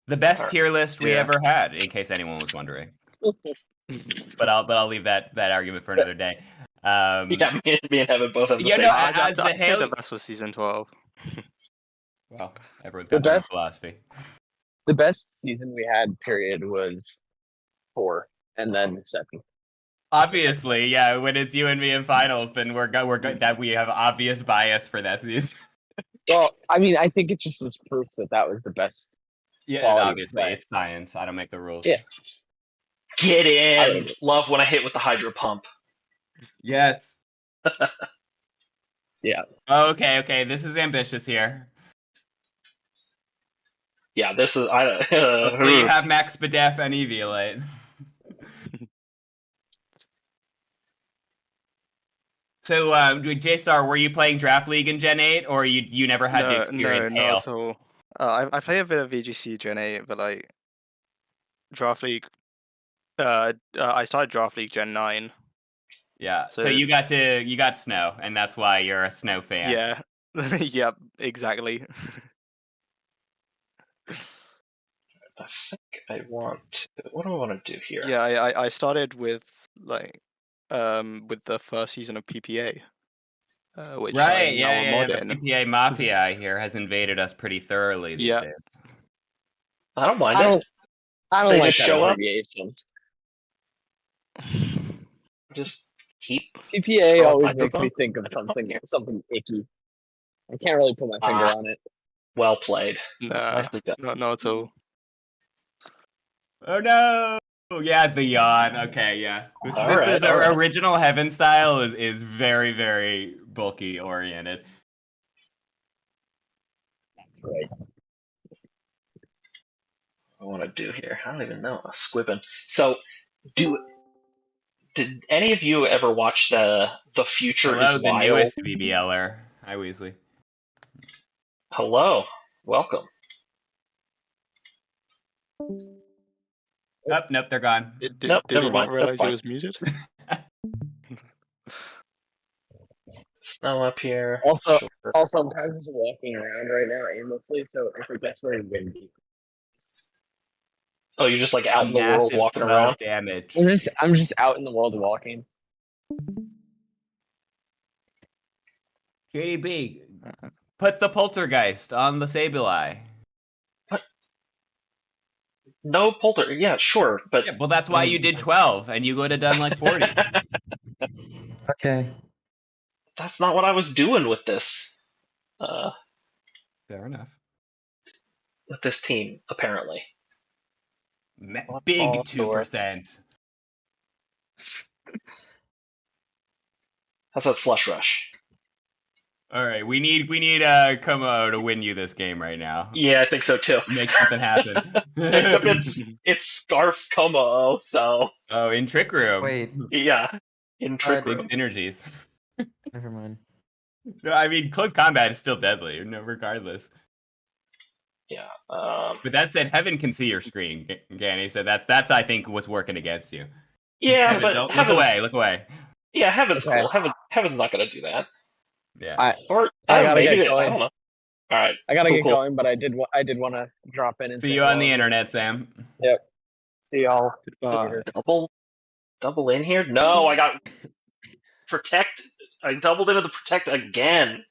The best Alright. tier list we Yeah. ever had, in case anyone was wondering. But I'll leave that argument for another day. Yeah, me and Heaven both have the Yeah, same. no, I'd as the say Hail. the best was season 12. Well, everyone's The got their own best- philosophy. The best season we had, period, was 4, and then 7. Obviously, yeah. When it's you and me in finals, then we're good. That we have obvious bias for that season. Well, I mean, I think it just was proof that was the best. Yeah, Quality obviously, play. it's science. I don't make the rules. Yeah. Get I in! would- Love when I hit with the Hydro Pump. Yes. Yeah. Okay. This is ambitious here. Yeah, this is. Hopefully, you have Max Spadef and Eviolite. So, J-Star, were you playing Draft League in Gen 8, or you never had to experience no, Hail? not at all. I played a bit of VGC Gen 8, but like Draft League. I started Draft League Gen 9. Yeah. So So- you got Snow, and that's why you're a Snow fan. Yeah. Yep, exactly. I think I want. What do I want to do here? Yeah, I started with like with the first season of PPA. which Right, I'm now a mod The in. PPA Mafia, I hear, has invaded us pretty thoroughly these Yeah. days. I don't mind I it. don't. I don't They like just that show up. abbreviation. Just keep PPA throwing always pipes makes on. me think of something icky. I can't really put my finger on it. Well played. Nah, Nicely done. not at all. Oh no! Yeah, the yawn. Okay, yeah. This Alright, is alright. original Heaven style is very, very bulky oriented. Right. What I want to do here? I don't even know. Squibbing. So, did any of you ever watch the Future Hello, is the Wild? newest VBLer. Hi, Weasley. Hello, welcome. Oh, nope, they're gone. Nope, Did never he mind. not That's realize he fine. was muted? Snow up here. Also, Sure. I'm kind of just walking around right now aimlessly, so if it gets very windy, Oh, you're just like A out in the world massive walking 12 around. damage. I'm just out in the world walking. JDB, put the poltergeist on the Sableye. No polter. Yeah, sure, but Yeah, well, that's why you did 12, and you would have done like 40. Okay. that's not what I was doing with this. Uh, Fair enough. with this team, apparently. Big All door. 2%. How's that slush rush? All right, we need Como to win you this game right now. Yeah, I think so too. Make something happen. Except it's Scarf Como, so Oh, in Trick Room. Wait, yeah, in Trick Big Room. synergies. never mind. No, I mean, close combat is still deadly, no, regardless. Yeah. But that said, Heaven can see your screen, Ganny. So that's I think what's working against you. Yeah, Heaven, but don't Heaven's, look away. Yeah, Heaven's Okay. cool. Heaven's not gonna do that. Yeah. Or I gotta maybe get I going. don't know. All right. I gotta cool, get cool. going, but I did want to drop in and See say you on hello. the internet, Sam. See y'all. Goodbye. Double in here? No, I got protect. I doubled into the protect again.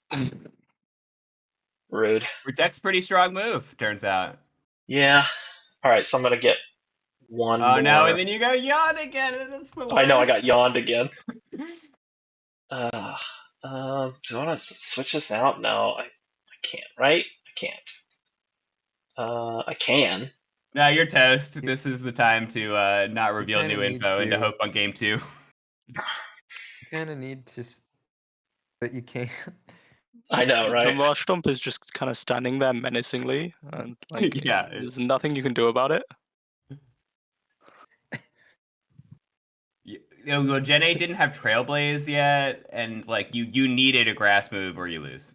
Rude. Protect's pretty strong move, turns out. Yeah. All right, so I'm gonna get one Oh more. no, and then you got yawn again. That's the worst. I know I got yawned again. Do I want to switch this out? No, I can't. Right? I can't. I can. No, you're toast. This is the time to not reveal kinda new need info and to to. hope on game 2. You kind of need to, but you can't. I know, The right? Marsh Stomp is just kind of standing there menacingly, and like, Yeah. there's nothing you can do about it. Well, Gen 8 didn't have Trailblaze yet, and like you needed a grass move or you lose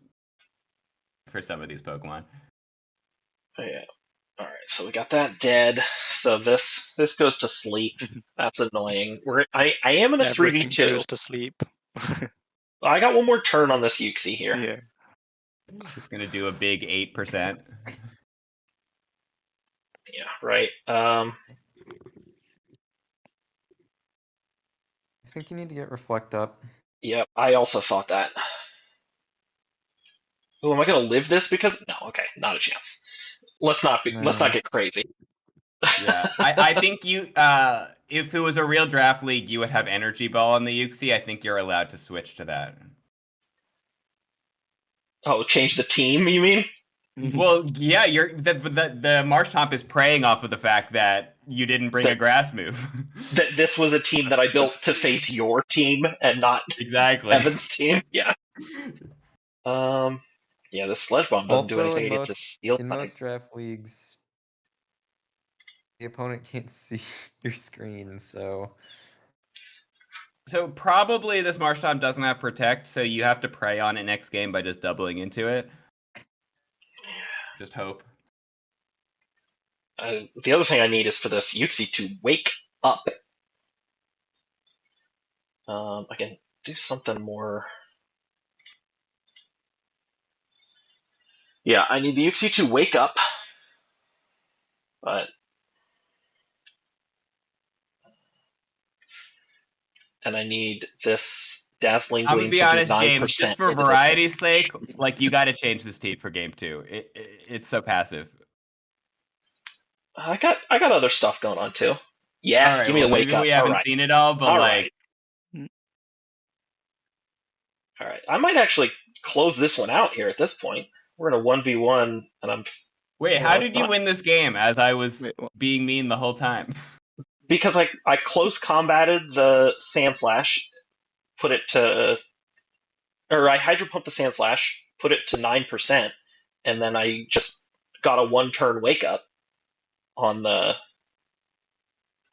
for some of these Pokemon. Oh, yeah. All right, so we got that dead. So this goes to sleep. That's annoying. I am in a Everything 3v2. goes to sleep. I got one more turn on this Uxie here. Yeah. It's gonna do a big 8%. Yeah, right. I think you need to get Reflect up. Yep, I also thought that. Oh, am I gonna live this? Because no, okay, not a chance. Let's not No. get crazy. Yeah, I think you if it was a real draft league, you would have Energy Ball on the Uxie. I think you're allowed to switch to that. Oh, change the team? You mean? Well, yeah, the Marshtomp is preying off of the fact that you didn't bring a grass move. That this was a team that I built to face your team and not Exactly. Evan's team? Yeah. Yeah, the Sledge Bomb doesn't do Also, anything. It's a steel in type. most draft leagues, the opponent can't see your screen, so So probably this Marshtomp doesn't have Protect, so you have to prey on it next game by just doubling into it. Just hope. The other thing I need is for this Uxie to wake up. I can do something more. Yeah, I need the Uxie to wake up. But and I need this Dazzling I'm gonna Gleam be to do honest, 9% James. Just for into this. variety's sake, like you got to change this team for game 2. It's so passive. I got other stuff going on too. All Yes, right, give me a well wake maybe up. we All haven't right, seen it all, but all like, right, all right. I might actually close this one out here at this point. We're in a 1v1, and I'm wait, how did you not win this game? As I was Wait, what? being mean the whole time. because I close combated the Sand Slash, put it to, or I Hydro Pump the Sand Slash, put it to 9%, and then I just got a 1-turn wake up on the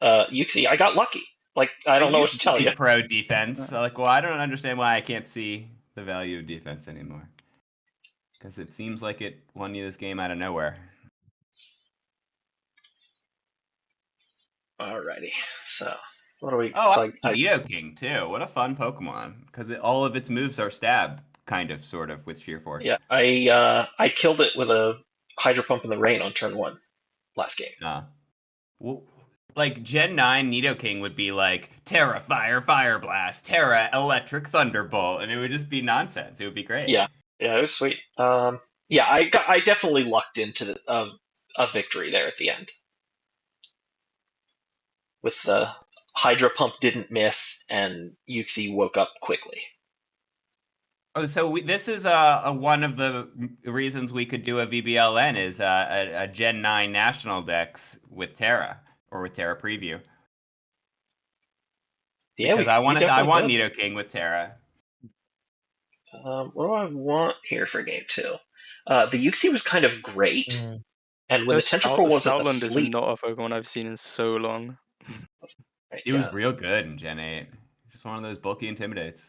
Yuxi. I got lucky. Like, I It don't know what used to to tell be you. pro defense. Like, well, I don't understand why I can't see the value of defense anymore. Because it seems like it won you this game out of nowhere. Alrighty, so what do we? Oh, So I like Nidoking too. What a fun Pokemon. Because all of its moves are stab, kind of, sort of, with Sheer Force. yeah, I killed it with a Hydro Pump in the rain on turn 1 last game. Well, like Gen 9 Nidoking would be like Terra Fire Fire Blast, Terra Electric Thunderbolt, and it would just be nonsense. It would be great. Yeah, it was sweet. Yeah, I definitely lucked into a victory there at the end with the Hydro Pump didn't miss and Yuxi woke up quickly. Oh, so this is one of the reasons we could do a VBLN is a Gen 9 national decks with Terra or with Terra Preview. Yeah, Because we I want definitely could. Nidoking with Terra. What do I want here for game 2? The Yuxi was kind of great, and when the Tentacruel wasn't Stoutland is asleep, not a Pokemon I've seen in so long. right, It was real good in Gen 8. Just one of those bulky intimidates.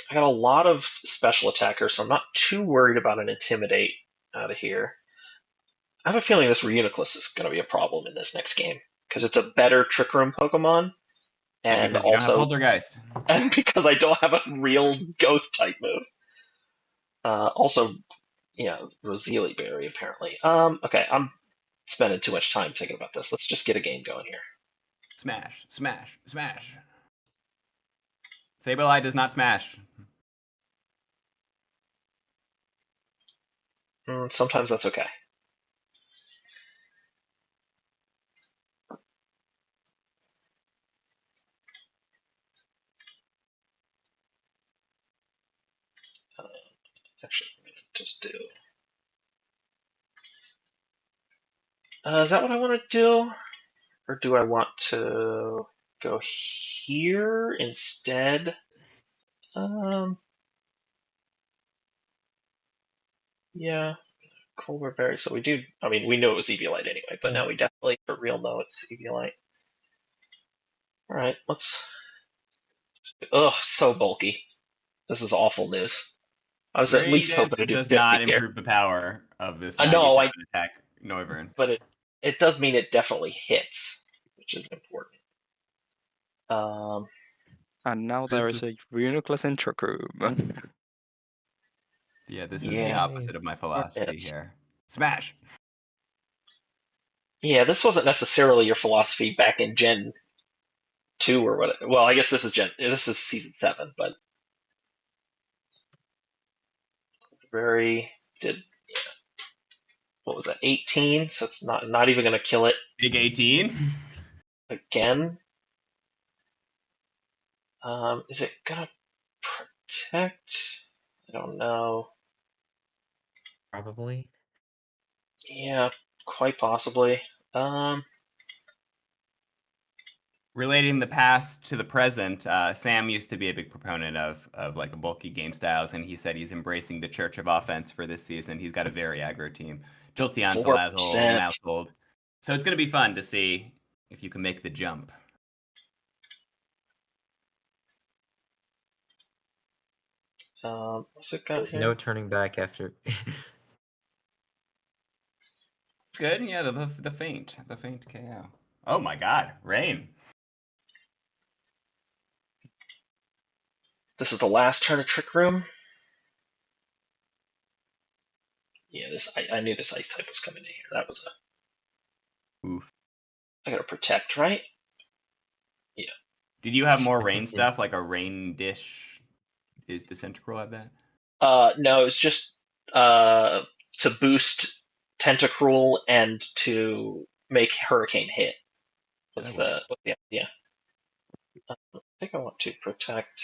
I got a lot of special attackers, so I'm not too worried about an Intimidate out of here. I have a feeling this Reuniclus is going to be a problem in this next game because it's a better Trick Room Pokemon, And and because you don't have also Poltergeist. and because I don't have a real Ghost type move. Also, Roselia Berry apparently. Okay, I'm spending too much time thinking about this. Let's just get a game going here. Smash, smash, smash. Sableye does not smash. Sometimes that's okay. Actually, I'm gonna just do. Is that what I want to do? Or do I want to go here instead? Yeah, Colbert Berry. So we do. I mean, we knew it was Eviolite anyway, but now we definitely for real know it's Eviolite. All right, let's. Ugh, so bulky. This is awful news. I was at Rain least Dance hoping to do does 50 not here. improve the power of this I know, 97 attack Noivern. but it does mean it definitely hits, which is important. And now there is a Reuniclus in Trick Room. Yeah, this is the Yeah. opposite of my philosophy Yes. here. Smash! Yeah, this wasn't necessarily your philosophy back in Gen 2 or what. Well, I guess this is season 7, but very did what was that 18? So it's not even gonna kill it Big 18? again. Is it gonna protect? I don't know. Probably. Yeah, quite possibly. Relating the past to the present, Sam used to be a big proponent of like a bulky game styles, and he said he's embracing the Church of Offense for this season. He's got a very aggro team. Jolteon, 4%. Salazzle, Mousehold. So it's going to be fun to see if you can make the jump. What's it got There's here? no turning back after. Good, yeah, the faint KO. Oh my God, Rain. This is the last turn of Trick Room. Yeah, I knew this ice type was coming in here. That was Oof. I gotta protect, right? Yeah. Did you have more rain Yeah. stuff, like a rain dish? Does Tentacruel have that? No, it's just to boost Tentacruel and to make Hurricane hit. That works. What's the idea? I think I want to protect,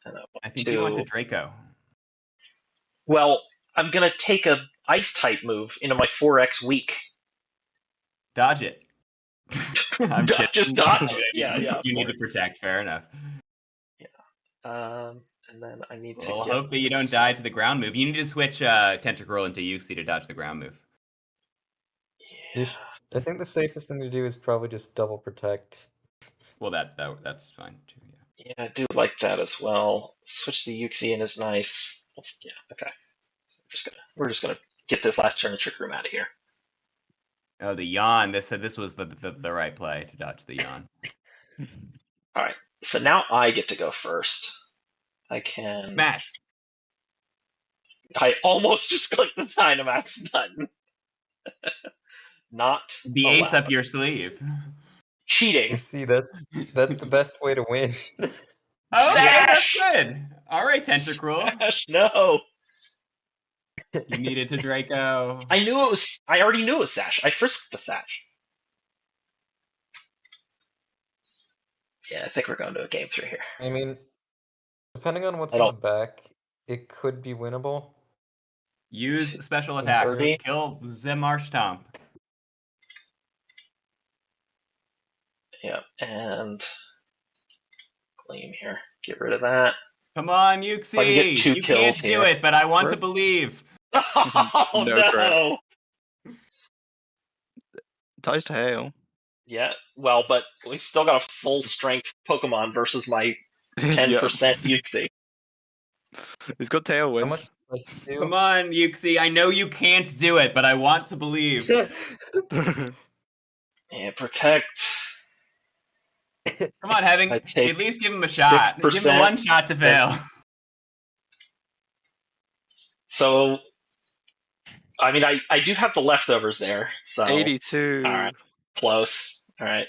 and I want I think you want to to. Draco. Well, I'm gonna take a Ice type move into my 4x weak. Dodge it. I'm kidding. Just dodge it. Yeah, yeah. Of You need to course. protect. Fair enough. And then I need to Well, get. hope that you don't die to the ground move. You need to switch Tentacruel into Uxie to dodge the ground move. You Yeah. sh- I think the safest thing to do is probably just double protect. Well, that's fine too. Yeah. Yeah, I do like that as well. Switch the Uxie in is nice. Yeah, okay. We're just gonna get this last turn of Trick Room out of here. Oh, the yawn. This was the right play to dodge the yawn. All right. So now I get to go first. I can. Smash. I almost just clicked the Dynamax button. Not The ace allowed. up your sleeve. Cheating. You see, that's the best way to win. Okay, that's Sash! good. All right, Tentacruel. Sash, no. You needed to Draco. I already knew it was Sash. I frisked the Sash. Yeah, I think we're going to a game 3 here. I mean, depending on what's I in the don't- back, it could be winnable. Use special In attacks. theory. Kill Marshtomp. Yeah, and Gleam here. Get rid of that. Come on, I can Uxie. get 2 You kills can't do here. it, but I want to Right. believe. Oh No no! crap. Ties to hail. Yeah, well, but we still got a full strength Pokemon versus my 10% Yep. Uxie. He's got How tailwind. much like Come on, Uxie. I know you can't do it, but I want to believe. And protect. Come on, having I take at least give him a shot. Give him 6%. one shot to fail. So, I mean, I do have the leftovers there. So 82. All right. Close. All right.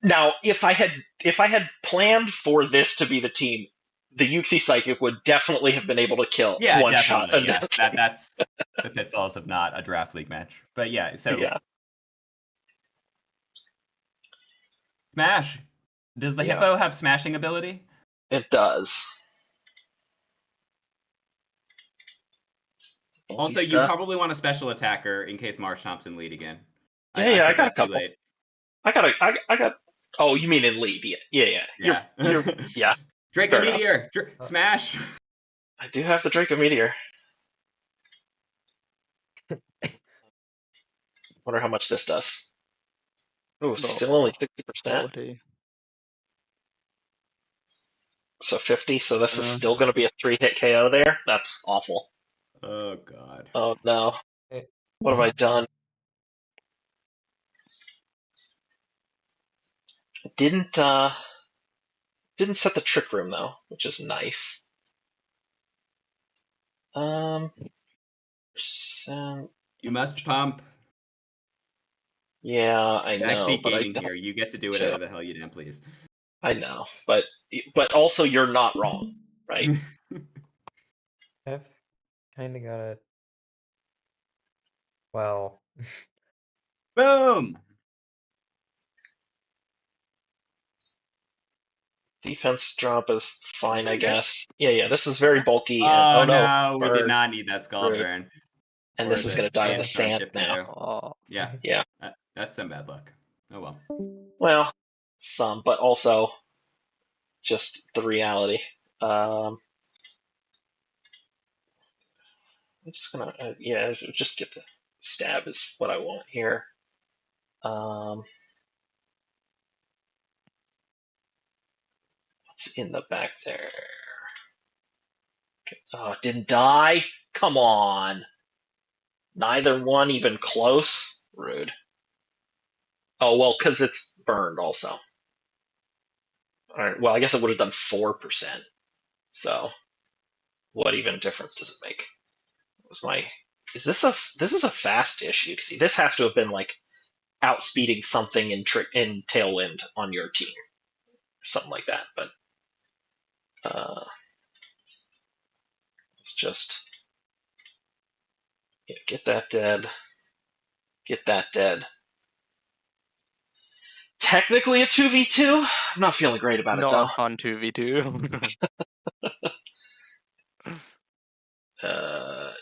Now, if I had planned for this to be the team, the Uxie Psychic would definitely have been able to kill Yeah, one shot. definitely. Yes, that's the pitfalls of not a draft league match. But yeah, so Yeah. Smash. Does the Yeah. hippo have smashing ability? It does. Also, you probably want a special attacker in case Marshtomp's in lead again. Yeah, I I said got that a couple. too late. I got. Oh, you mean in lead? Yeah. Yeah. Yeah. Draco Fair enough. Meteor. Smash. I do have the Draco Meteor. Wonder how much this does. Ooh, it's still only 60%. Quality. So 50. So this is still going to be a 3-hit KO there. That's awful. Oh god. Oh no. Eh. What have I done? Didn't set the Trick Room though, which is nice. Percent. You must pump. Yeah, I know, Backseat but I gaming don't. here. You get to do whatever the hell you damn please. I know, but also you're not wrong, right? I've kind of got a. Well, Boom. Defense drop is fine, I pretty good. guess. Yeah. This is very bulky. Oh, And, no, we did burn, not need that skull Rude. burn. and Or this is the going to die in the Sandstorm sand chip now. KO. Oh. Yeah. Yeah. That's some bad luck. Oh well. Well, some, but also just the reality. I'm just gonna, just get the stab is what I want here. What's in the back there? Oh, it didn't die? Come on. Neither one even close? Rude. Oh, well, because it's burned also. Alright, well, I guess it would have done 4%. So, what even difference does it make? This is a fast issue. See, this has to have been like outspeeding something in Tailwind on your team, or something like that. But let's just get that dead. Get that dead. Technically a 2v2. I'm not feeling great about it Not a though. fun 2v2.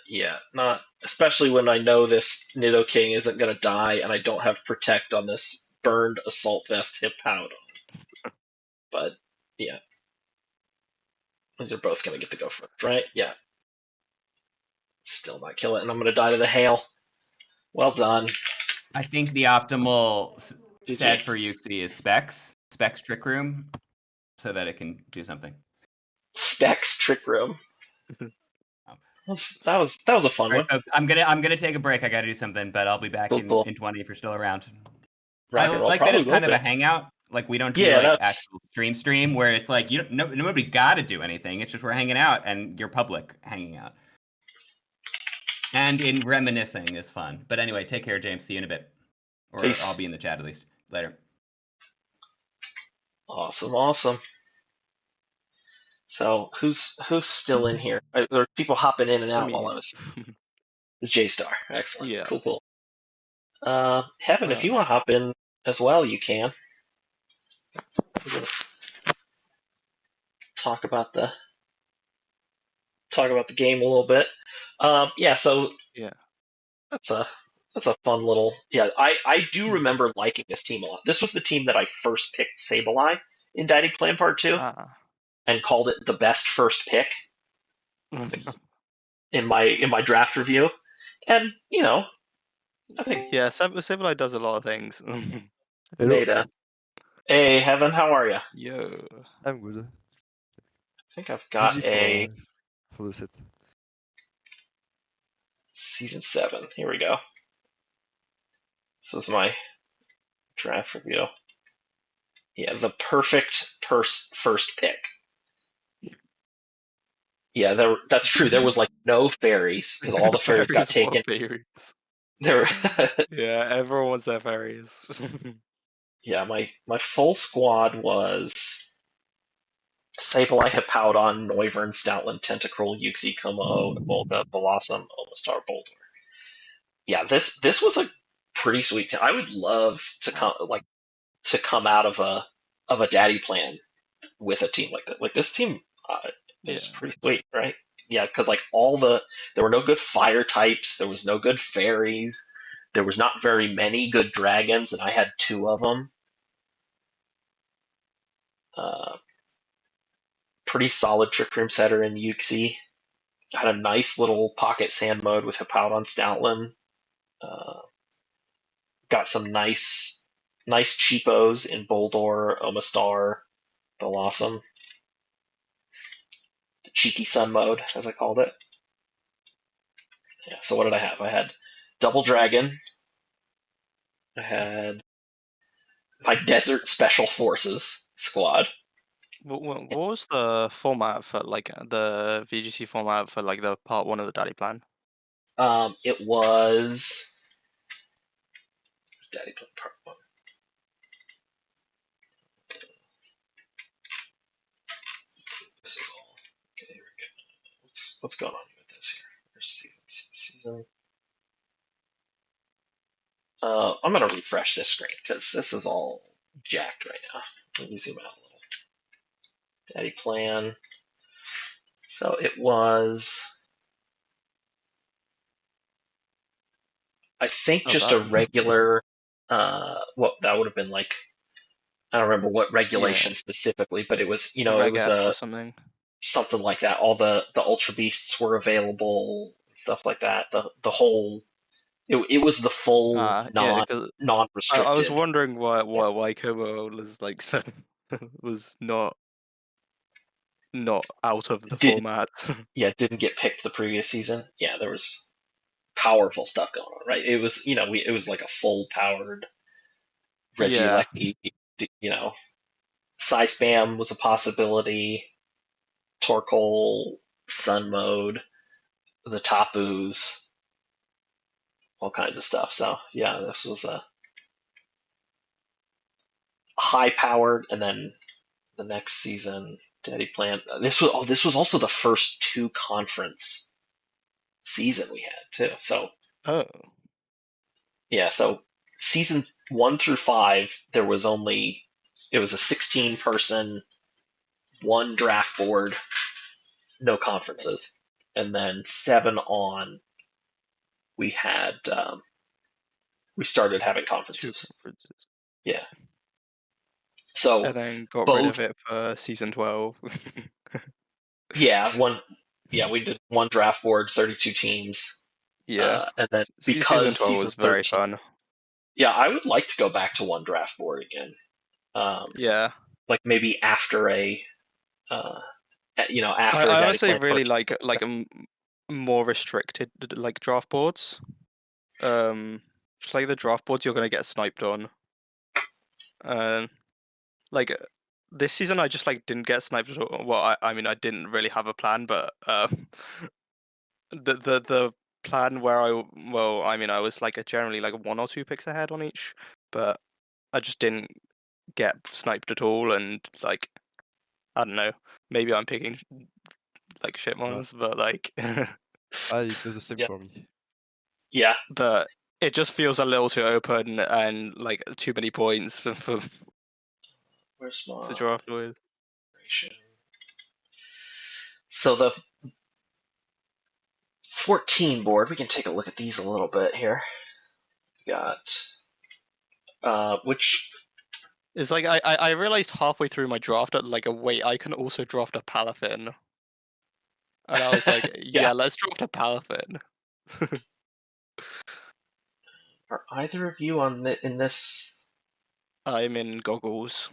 Yeah, not especially when I know this Nidoking isn't gonna die and I don't have Protect on this burned Assault Vest hip out. But yeah, these are both gonna get to go first, right? Yeah. Still not kill it, and I'm gonna die to the hail. Well done. I think the optimal GG. set for Yuxi is Specs Trick Room, so that it can do something. Specs Trick Room. That was a fun All right, one. folks, I'm gonna take a break. I gotta do something, but I'll be back Cool. in 20 if you're still around. Rock I and roll like that probably it's will kind of be. a hangout. Like we don't do Yeah, like that's actual stream where it's like nobody got to do anything. It's just we're hanging out and you're public hanging out. And in reminiscing is fun. But anyway, take care, James. See you in a bit, or Peace. I'll be in the chat at least later. awesome. So who's still in here? There are people hopping in and out while I was. It's J-Star. Excellent. Yeah. Cool. Heaven, if you want to hop in as well, you can. We're gonna talk about the game a little bit. Yeah. So Yeah. that's a fun little. Yeah, I do remember liking this team a lot. This was the team that I first picked Sableye in Daddy Plan Part 2 and called it the best first pick in my draft review. And I think Yeah, Sableye does a lot of things. made a. Hey, Heaven, how are you? Yo. I'm good. I think I've got GG for the set. Season 7. Here we go. This was my draft review. Yeah, the perfect first pick. Yeah, that's true. There was like no fairies because all the fairies got taken. Fairies. There. Yeah, everyone wants their fairies. Yeah, my full squad was Sableye, Hippowdon, Noivern, Stoutland, Tentacruel, Uxie, Como, Volga, Blossom, Omastar, Boulder. Yeah, this was a pretty sweet team. I would love to come out of a daddy plan with a team like that. Like this team is pretty sweet, right? Yeah, because like there were no good fire types, there was no good fairies, there was not very many good dragons, and I had 2 of them. Pretty solid Trick Room setter in Uxie. Had a nice little pocket sand mode with Hippowdon, Stoutland. Got some nice cheapos in Boldor, Omastar, Blossom. The cheeky sun mode, as I called it. Yeah, so what did I have? I had Double Dragon. I had my Desert Special Forces squad. What was the format for the VGC format for like the part 1 of the daddy plan? It was Daddy Plan Part 1. This is all. Okay, here we go. What's going on with this here? There's season 2. I'm gonna refresh this screen because this is all jacked right now. Let me zoom out a little. Daddy Plan. So it was, I think, just a regular. What that would have been like. I don't remember what regulation specifically, but it was, it was or something. something like that. All the Ultra Beasts were available, stuff like that. The whole. It was the full non-restricted. I was wondering why Como was like so was not out of the format. Yeah, didn't get picked the previous season. Yeah, there was powerful stuff going on, right? It was, it was like a full powered Regieleki, Psy Spam was a possibility, Torkoal, Sun Mode, the Tapus, all kinds of stuff. So yeah, this was high powered, and then the next season, Daddy Plant. This was also the first 2 conference season we had too. So Oh, yeah, so season 1 through 5, it was a 16 person, 1 draft board, no conferences, and then 7 on, we started having 2 conferences. conferences. Yeah. So And then got rid both, of it for season 12. yeah, we did 1 draft board, 32 teams, Yeah. and then Season because 12 season was very 13, fun. yeah, I would like to go back to 1 draft board again. Yeah. Like maybe after uh, after a I Daddy honestly Plant really tournament. like more restricted like draft boards. Just like the draft boards you're gonna get sniped on. Like this season I just like didn't get sniped at all. Well, I mean I didn't really have a plan, but the plan where I was like generally like 1 or 2 picks ahead on each, but I just didn't get sniped at all, and like I don't know, maybe I'm picking like shit ones, but like It was the same Yeah. for me. Yeah, but it just feels a little too open and like too many points for where's my to draft with. operation? So the 14 board, we can take a look at these a little bit here. We got which It's like I realized halfway through my draft that like wait, I can also draft a Palafin. And I was like, yeah, yeah, let's draft a Palafin. are either of you in this? I'm in goggles.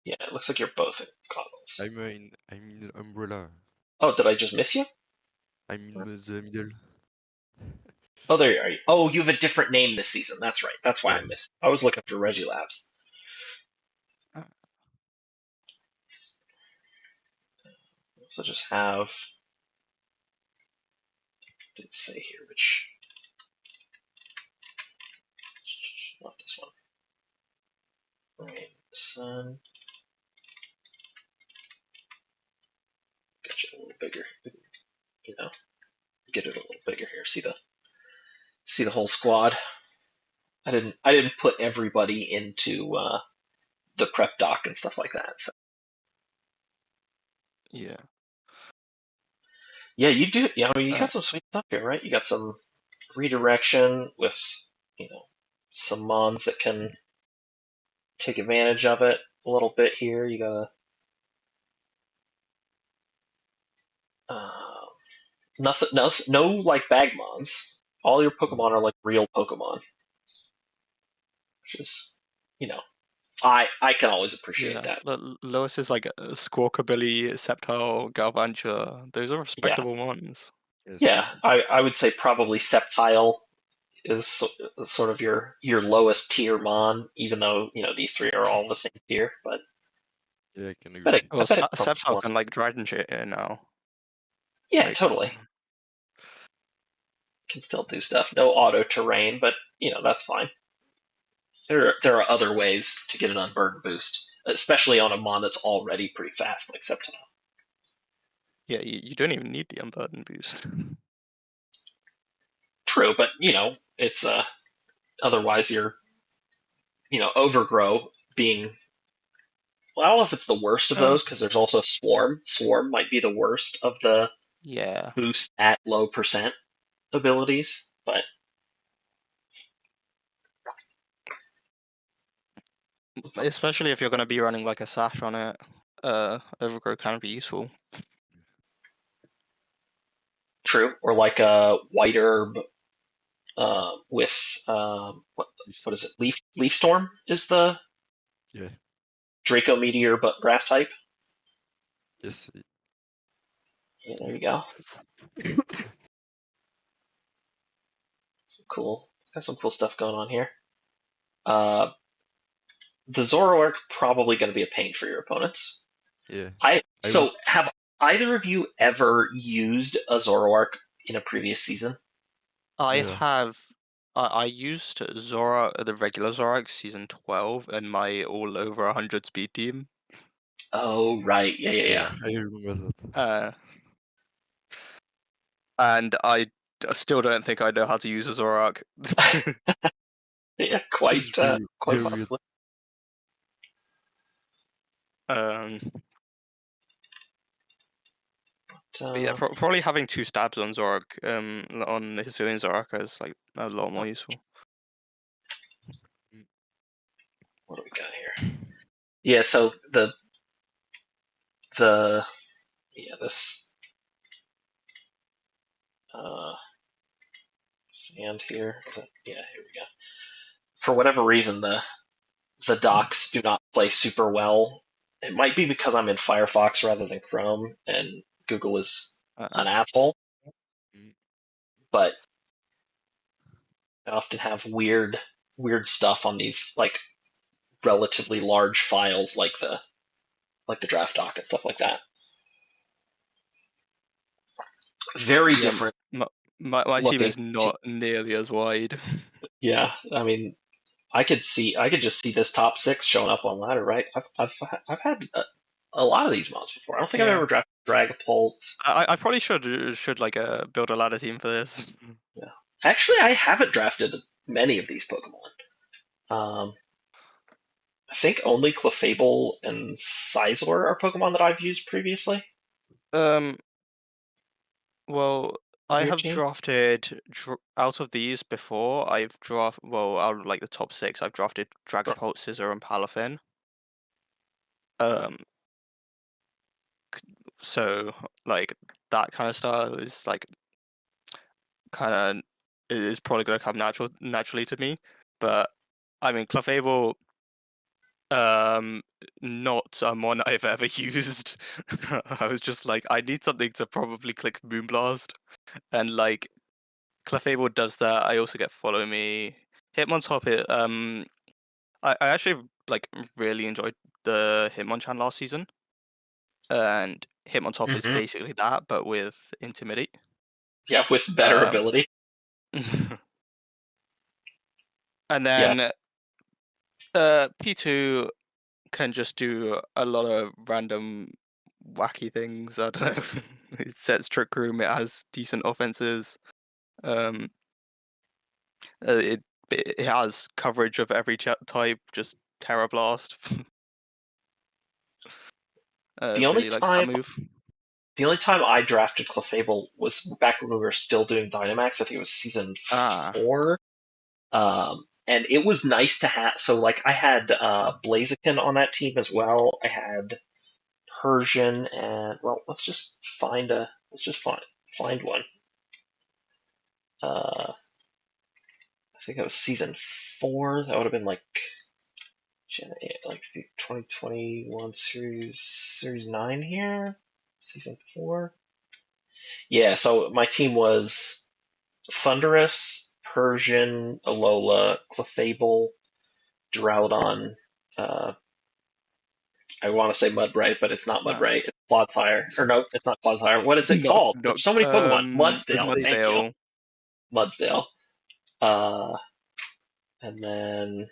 Yeah, it looks like you're both in goggles. I'm in umbrella. Oh, did I just miss you? I'm in the middle. Oh, there you are. Oh, you have a different name this season. That's right. That's why Yeah. I missed. I was looking for Regilabs. So just have. Didn't say here which. Not this one. Right, sun. Get you a little bigger. You know, get it a little bigger here. See the whole squad. I didn't put everybody into the prep doc and stuff like that. So Yeah. yeah, you do. You got some sweet stuff here, right? You got some redirection with some mons that can take advantage of it a little bit here. You got nothing, no like bag mons. All your Pokemon are like real Pokemon, which is you know I can always appreciate Yeah. that. Lois is like a Squawkabilly, Sceptile, Galvantula. Those are Yeah, respectable ones. Yes. yeah. I would say probably Sceptile is sort of your lowest tier mon, even though these 3 are all the same tier. But Yeah, I can I bet agree. it, I Well, bet it comes Sceptile once. can like Dragon shit now. Yeah, Like, totally. Can still do stuff. No auto terrain, but that's fine. There are other ways to get an unburden boost, especially on a mon that's already pretty fast, like Sceptile. yeah, you don't even need the Unburden boost. True, but it's otherwise you're Overgrow being. Well, I don't know if it's the worst of those because there's also Swarm. Swarm might be the worst of the Yeah. boost at low percent abilities, but Especially if you're going to be running like a Sash on it, Overgrow can be useful. true. Or like a White Herb with what is it? Leaf Storm is the Yeah. Draco Meteor, but grass type. Yes. Yeah, there you go. Got some cool stuff going on here. The Zoroark probably going to be a pain for your opponents. Yeah. Have either of you ever used a Zoroark in a previous season? I Yeah. have I used Zora, the regular Zorak season 12, in my all over 100 speed team. Oh right, yeah. I remember that. And I still don't think I know how to use a Zorak. Yeah, Seems quite very weird. possibly. But yeah, probably having 2 stabs on Zorak, on his own Zorak is like a lot more useful. What do we got here? Yeah, so the this sand here. Yeah, here we go. For whatever reason, the docks do not play super well. It might be because I'm in Firefox rather than Chrome, and Google is an asshole. Mm. But I often have weird stuff on these like relatively large files, like the draft doc and stuff like that. Very Yeah, different my team looking. is not nearly as wide. Yeah, I mean, I could just see this top 6 showing up on ladder, right? I've had a lot of these mods before. I don't think I've Yeah. ever drafted Dragapult. I probably should like build a ladder team for this. Yeah, actually, I haven't drafted many of these Pokemon. I think only Clefable and Scizor are Pokemon that I've used previously. Well, On I your have team? drafted out of these before. Out of like the top 6, I've drafted Dragapult, Scizor, and Palafin. So like that kind of style is like kind of is probably going to come naturally to me. But I mean, Clefable, not someone I've ever used. I was just like, I need something to probably click Moonblast, and like Clefable does that. I also get Follow Me. Hitmontop, I actually like really enjoyed the Hitmonchan last season, and Hitmontop is Mm-hmm. basically that, but with Intimidate. Yeah, with better Um, ability. and Yeah, then P2 can just do a lot of random wacky things. I don't know. It sets Trick Room. It has decent offenses. Um, it has coverage of every type. Just Terra Blast. the only Really likes that time move. I drafted Clefable was back when we were still doing Dynamax. I think it was season Ah, 4. And it was nice to have. So like I had Blaziken on that team as well. I had Persian, and well, let's just find one. I think that was season 4. That would have been like Gen 8, like the 2021 series 9 here, season 4. Yeah, so my team was Thundurus, Persian, Alola, Clefable, Duraludon. I want to say Mudbright, but it's not Mudbright. It's Cloudfire. Or no, it's not Cloudfire. What is it called? not There's so many Pokemon. Mudsdale. Thank you. Mudsdale. Mudsdale. And then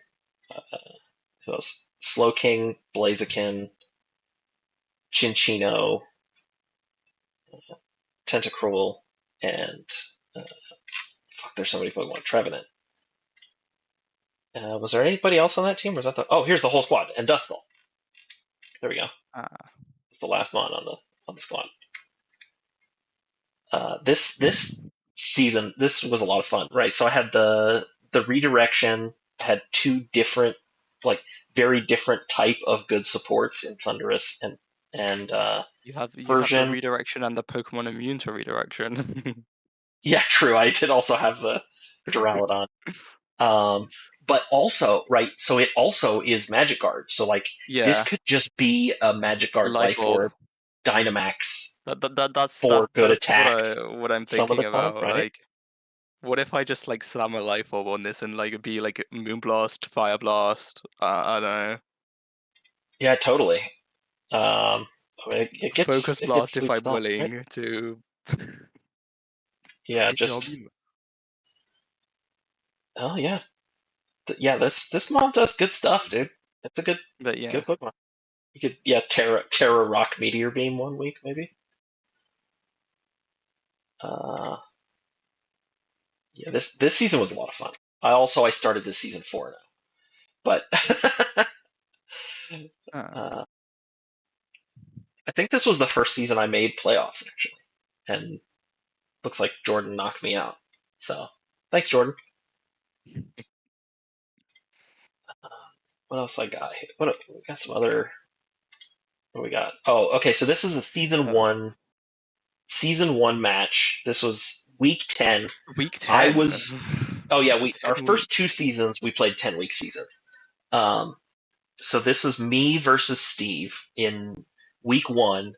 who else? Slowking, Blaziken, Chinchino, Tentacruel, and fuck, there's so many Pokemon. Trevenant. Was there anybody else on that team? Or was that oh, here's the whole squad. And Duskull. There we go. Ah, It's the last one on the squad. This season, this was a lot of fun, right? So I had the redirection. I had 2 different, like very different type of good supports in Thundurus and you have the Persian. redirection and the Pokemon immune to redirection. Yeah, true. I did also have the Duraludon. But also, right, so it also is Magic Guard. So like this Yeah, could just be a Magic Guard Life Life Orb. Orb Dynamax That's for good what attacks I'm some of thinking the time, about. right? Like, what if I just like slam a Life Orb on this and like it'd be like Moonblast, Fire Blast? I don't know. Yeah, totally. I mean, Focus it gets Blast if sweet I'm stuff, right? willing to. Yeah, Hey, just Jobim, Oh yeah, yeah. This mod does good stuff, dude. It's a But yeah, good Pokemon. You could Terra Rock Meteor Beam one week maybe. Uh, yeah, this season was a lot of fun. I started this season 4 now, but uh, uh, I think this was the first season I made playoffs actually, and looks like Jordan knocked me out. So thanks, Jordan. Uh, what else I got? We got some other. What we got? Oh, okay. So this is a season one match. This was week 10. week I 10. was. Oh yeah, our 10 first two weeks. seasons we played 10-week seasons. Um, so this is me versus Steve in week 1.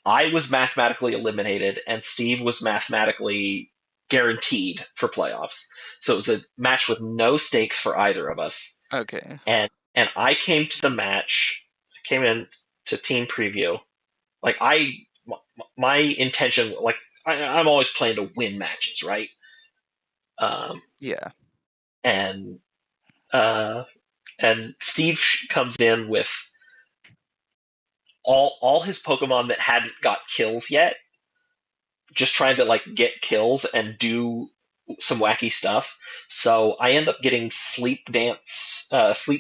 I was mathematically eliminated, and Steve was mathematically guaranteed for playoffs. So it was a match with no stakes for either of us. Okay. And I came to the match, came in to team preview. Like my intention, like I'm always playing to win matches, right? Um, Yeah. and uh, and Steve comes in with all his Pokemon that hadn't got kills yet, just trying to like get kills and do some wacky stuff. So I end up getting sleep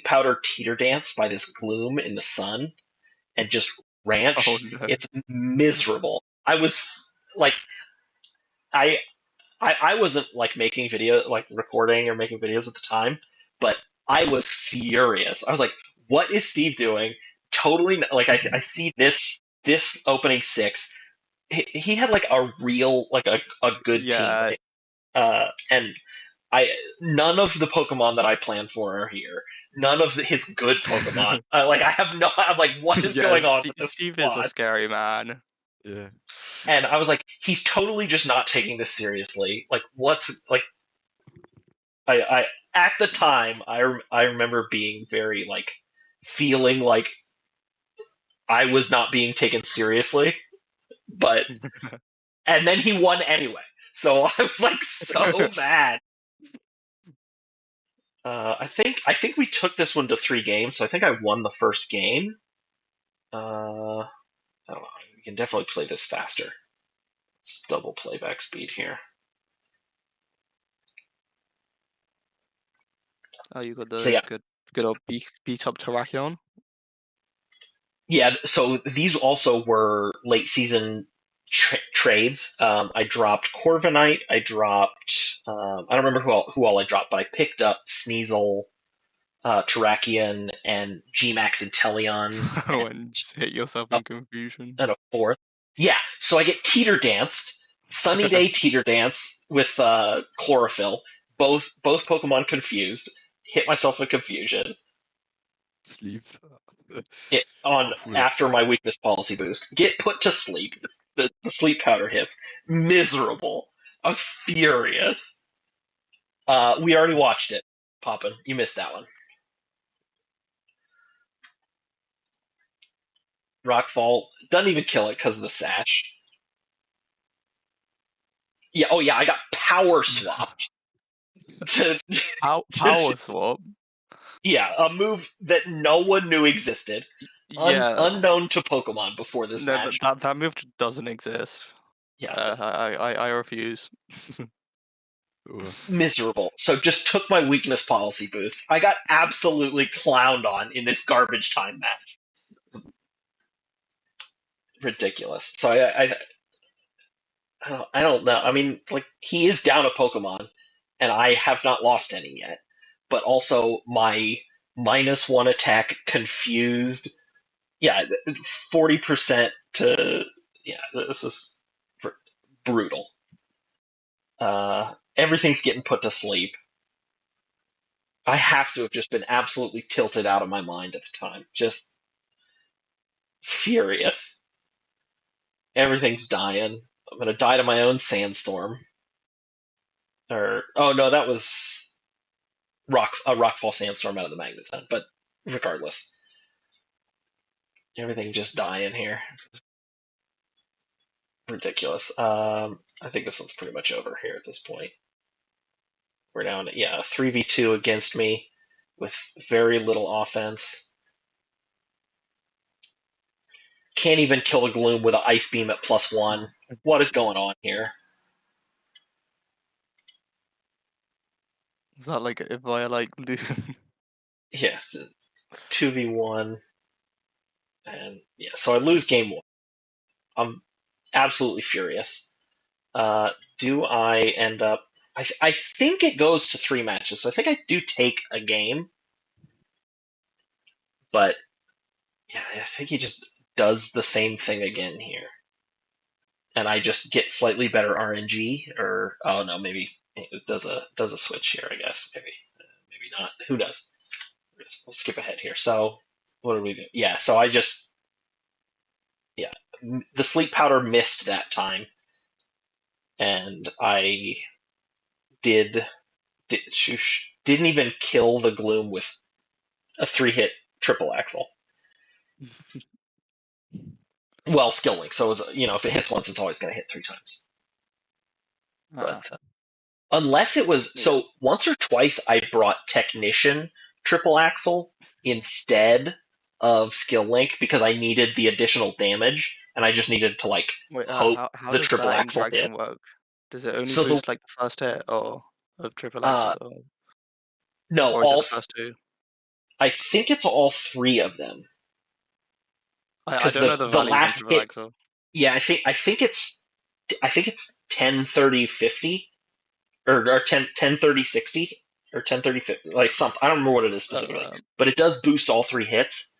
powder teeter dance by this gloom in the sun, and just Oh ranch. no. It's miserable. I was like, I I wasn't like making video, like recording or making videos at the time, but I was furious. I was like, "What is Steve doing?" Totally, like I see this opening 6. He had like a real like a good team, Yeah. right? And I none of the Pokemon that I planned for are here. None of his good Pokemon. Like I have no. I'm like, what is Yeah, going on with this Steve is a squad? scary man. Yeah. And I was like, he's totally just not taking this seriously. Like, what's like? I at the time I remember being very like feeling like I was not being taken seriously, but and then he won anyway. So I was like so mad. I think we took this one to 3 games, so I think I won the first game. I don't know. We can definitely play this faster. Let's double playback speed here. Oh, you got So the yeah, good old beat up Terrakion. yeah. So these also were late season trades. I dropped Corviknight. I dropped. I don't remember who all I dropped, but I picked up Sneasel, Terrakion, and Gmax Inteleon, and And just hit yourself a, in confusion. and a fourth. Yeah. So I get Teeter Danced, Sunny Day Teeter Dance with Chlorophyll. Both Pokemon confused. Hit myself in confusion. Sleep. It on Full. after my weakness policy boost. Get put to sleep. The sleep powder hits. Miserable. I was furious. We already watched it, Poppin. You missed that one. Rockfall doesn't even kill it because of the sash. Yeah. Oh yeah. I got power swapped to, Power swap. yeah, a move that no one knew existed, Yeah. unknown to Pokemon before this No, match. that move just doesn't exist. Yeah, I refuse. Oof. miserable. So just took my weakness policy boost. I got absolutely clowned on in this garbage time match. Ridiculous. So I don't know. I mean, like he is down a Pokemon, and I have not lost any yet. But also my -1 attack confused. Yeah, 40% to yeah. This is brutal. Everything's getting put to sleep. I have to have just been absolutely tilted out of my mind at the time. Just furious. Everything's dying. I'm gonna die to my own sandstorm. Or oh no, that was a rockfall sandstorm out of the magnet. But regardless, everything just dying here. Ridiculous. I think this one's pretty much over here at this point. We're down, 3v2 against me with very little offense. Can't even kill a Gloom with an Ice Beam at +1. What is going on here? Is that like if I like Yeah, 2v1. And yeah, so I lose game 1. I'm absolutely furious. Do I end up... I think it goes to 3 matches, so I think I do take a game. But yeah, I think he just does the same thing again here. And I just get slightly better RNG, or oh no, maybe it does a switch here. I guess maybe not. Who knows? We'll skip ahead here. So what do we do? Yeah, so I just the sleep powder missed that time, and I didn't even kill the Gloom with a 3-hit triple axle. Well, skill link. So it was, if it hits once, it's always going to hit 3 times. But unless it was so once or twice, I brought Technician triple axle instead of skill link because I needed the additional damage, and I just needed to Wait, hope how the does triple that axle hit. interaction work? Does it only So boost like the first hit or of triple axle, no, or is it the first 2? I think it's all 3 of them. I don't know the the values on last triple hit, axle. yeah, I think it's 10 30 50 or 10 30 60 or 10 30 50, like something. I don't remember what it is specifically, but it does boost all 3 hits.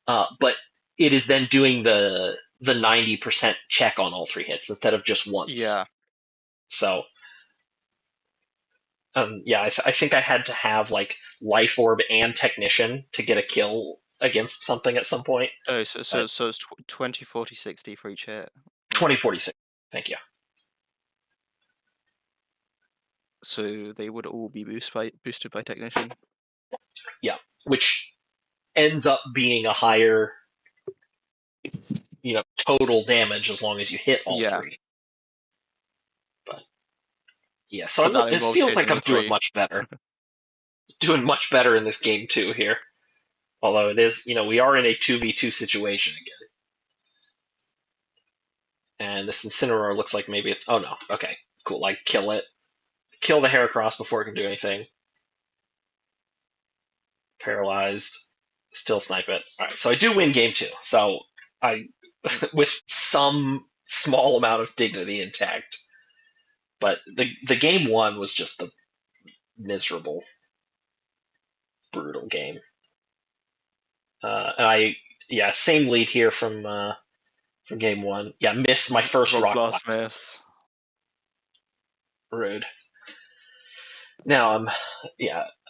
But it is then doing the 90% check on all 3 hits instead of just once. Yeah. So I think I had to have Life Orb and Technician to get a kill against something at some point. Oh, so it's 20, 40, 60 for each hit. 20, 46. Thank you. So they would all be boosted by Technician. Yeah, which ends up being a higher, total damage as long as you hit all 3. But yeah, so But that it involves feels like hitting I'm all doing 3. much better. Doing much better in this game too here. Although it is, we are in a 2v2 situation again. And this Incineroar looks like maybe it's... Oh no, okay, cool. Kill it. Kill the Heracross before it can do anything. Paralyzed. Still snipe it. Alright, so I do win game 2. So I, with some small amount of dignity intact. But the game 1 was just the miserable, brutal game. And same lead here from game 1. Yeah, missed my first rock blast. Miss. Rude. Now I'm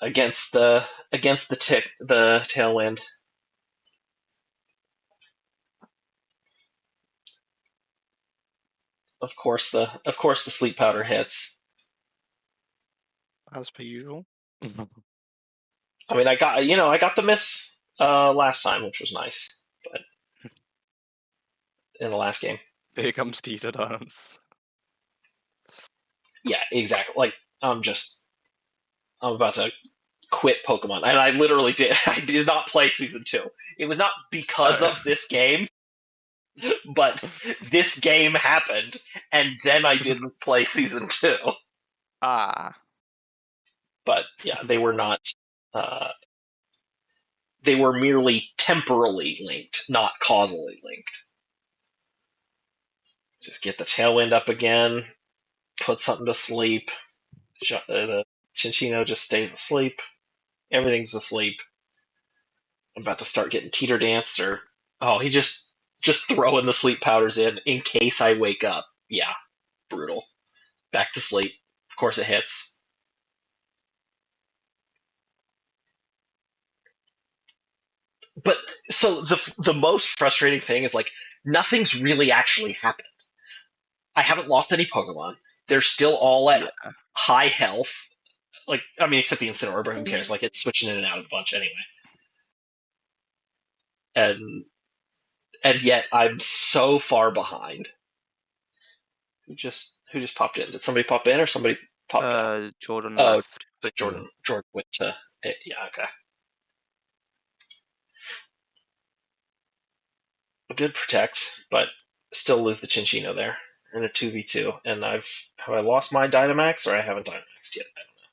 against the tailwind. Of course the sleep powder hits. As per usual. I mean, I got the miss last time, which was nice, but in the last game. Here comes Tita Dance. Yeah, exactly. I'm about to quit Pokemon, and I literally did. I did not play Season 2. It was not because of this game, but this game happened, and then I didn't play Season 2. But yeah, they were not. They were merely temporally linked, not causally linked. Just get the tailwind up again, put something to sleep. The Chinchino just stays asleep. Everything's asleep. I'm about to start getting teeter danced, or he just throwing the sleep powders in case I wake up. Yeah, brutal. Back to sleep. Of course it hits. But so the most frustrating thing is nothing's really actually happened. I haven't lost any Pokemon. They're still all at high health. Except the Incineroar, but who cares? It's switching in and out of a bunch anyway. And yet I'm so far behind. Who just popped in? Did somebody pop in, or somebody Pup got? Jordan Oh, left. so Jordan went to it. Yeah, okay. A good protect, but still lose the Chinchino there in a 2v2. And have I lost my Dynamax or I haven't Dynamaxed yet? I don't know.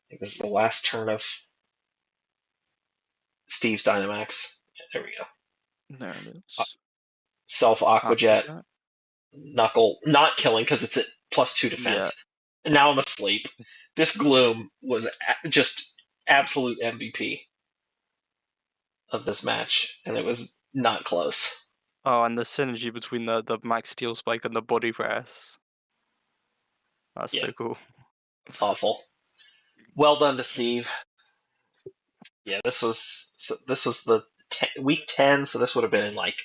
I think this is the last turn of Steve's Dynamax. There we go. There it is. Self Aqua Jet, Aquajet. Knuckle, not killing because it's at +2 defense. Yeah. And now I'm asleep. This Gloom was just absolute MVP of this match, and it was not close. Oh, and the synergy between the max steel spike and the body press. That's Yeah. so cool. Awful. Well done to Steve. Yeah, this was the week 10, so this would have been like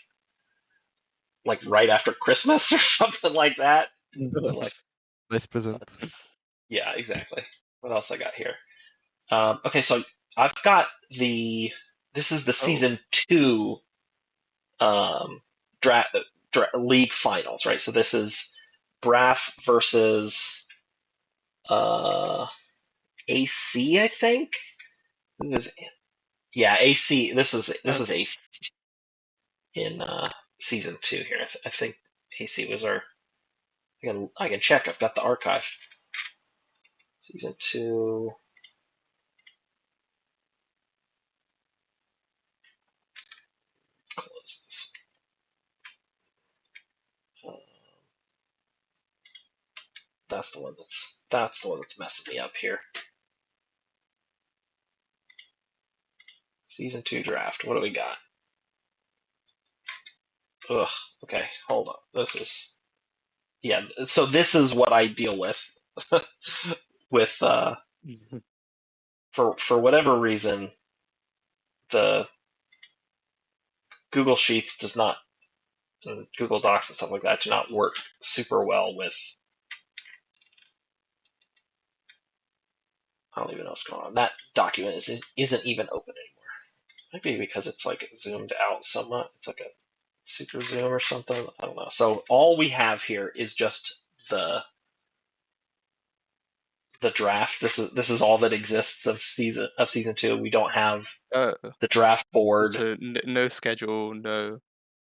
right after Christmas or something like that. Like, Nice present. yeah, exactly. What else I got here? Okay, so I've got this is the season 2 draft league finals, right? So this is Braff versus AC, I think. Who is Yeah, AC. This is Okay. AC in season 2 here. I think AC was our. I can check. I've got the archive. Season 2. Close this. That's the one that's messing me up here. Season 2 draft. What do we got? Ugh. Okay, hold on. So this is what I deal with with for whatever reason the Google Sheets does not and Google Docs and stuff like that do not work super well with. I don't even know what's going on. That document isn't even open anymore. Might be because it's like zoomed out somewhat. It's like a super zoom or something. I don't know. So all we have here is just the draft. This is all that exists of season 2. We don't have the draft board. So no schedule, no.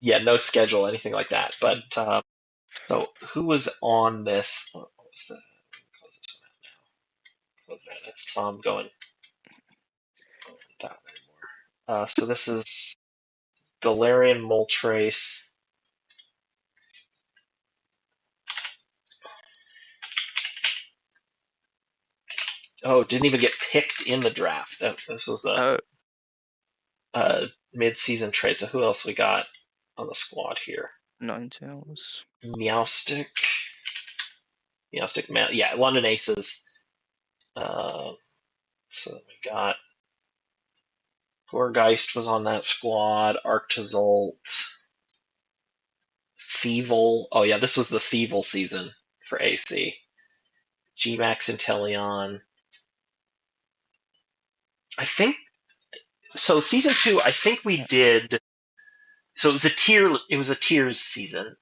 Yeah, no schedule, anything like that. But so who was on this? What was that? Close this one out now. Close that. That's Tom going. That anymore. So this is Galarian Moltres. Oh, didn't even get picked in the draft. This was a mid-season trade. So who else we got on the squad here? Ninetales. Meowstic, yeah, London Aces. So we got Gorgeist was on that squad. Arctozolt, Thievul. Oh yeah, this was the Thievul season for AC. Gmax Inteleon. I think so. Season 2, I think we did. So it was a tier. It was a tiers season.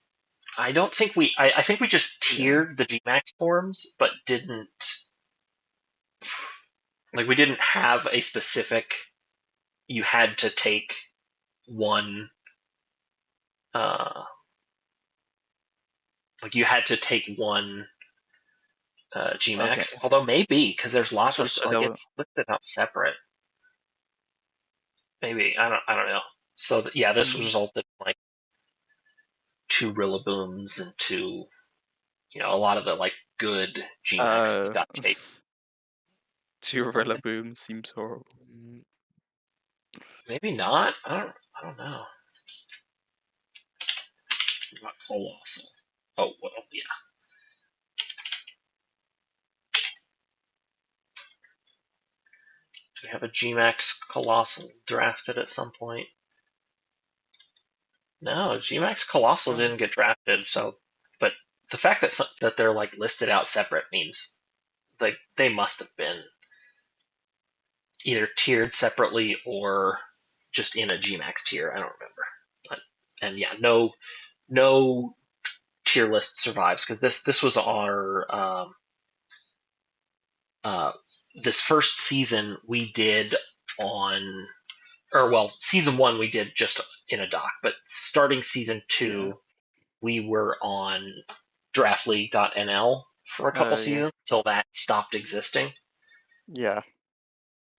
I don't think we. I think we just tiered the Gmax forms, but didn't. Like we didn't have a specific. You had to take one. Like you had to take one Gmax. Okay. Although maybe because there's lots of So like it's listed out separate. Maybe I don't know. So yeah, this resulted in like 2 Rillabooms and 2. A lot of the like good Gmaxes got taken. 2 Rillaboom seems horrible. Maybe not. I don't know. Not Colossal. Oh well, yeah. Do we have a Gmax Colossal drafted at some point? No, Gmax Colossal didn't get drafted. So, but the fact that they're like listed out separate means like they must have been either tiered separately or just in a Gmax tier. I don't remember. And yeah, no tier list survives because this was our this first season we did on, season 1 we did just in a doc, but starting season 2 we were on draftleague.nl for a couple Oh, yeah. seasons until that stopped existing. Yeah.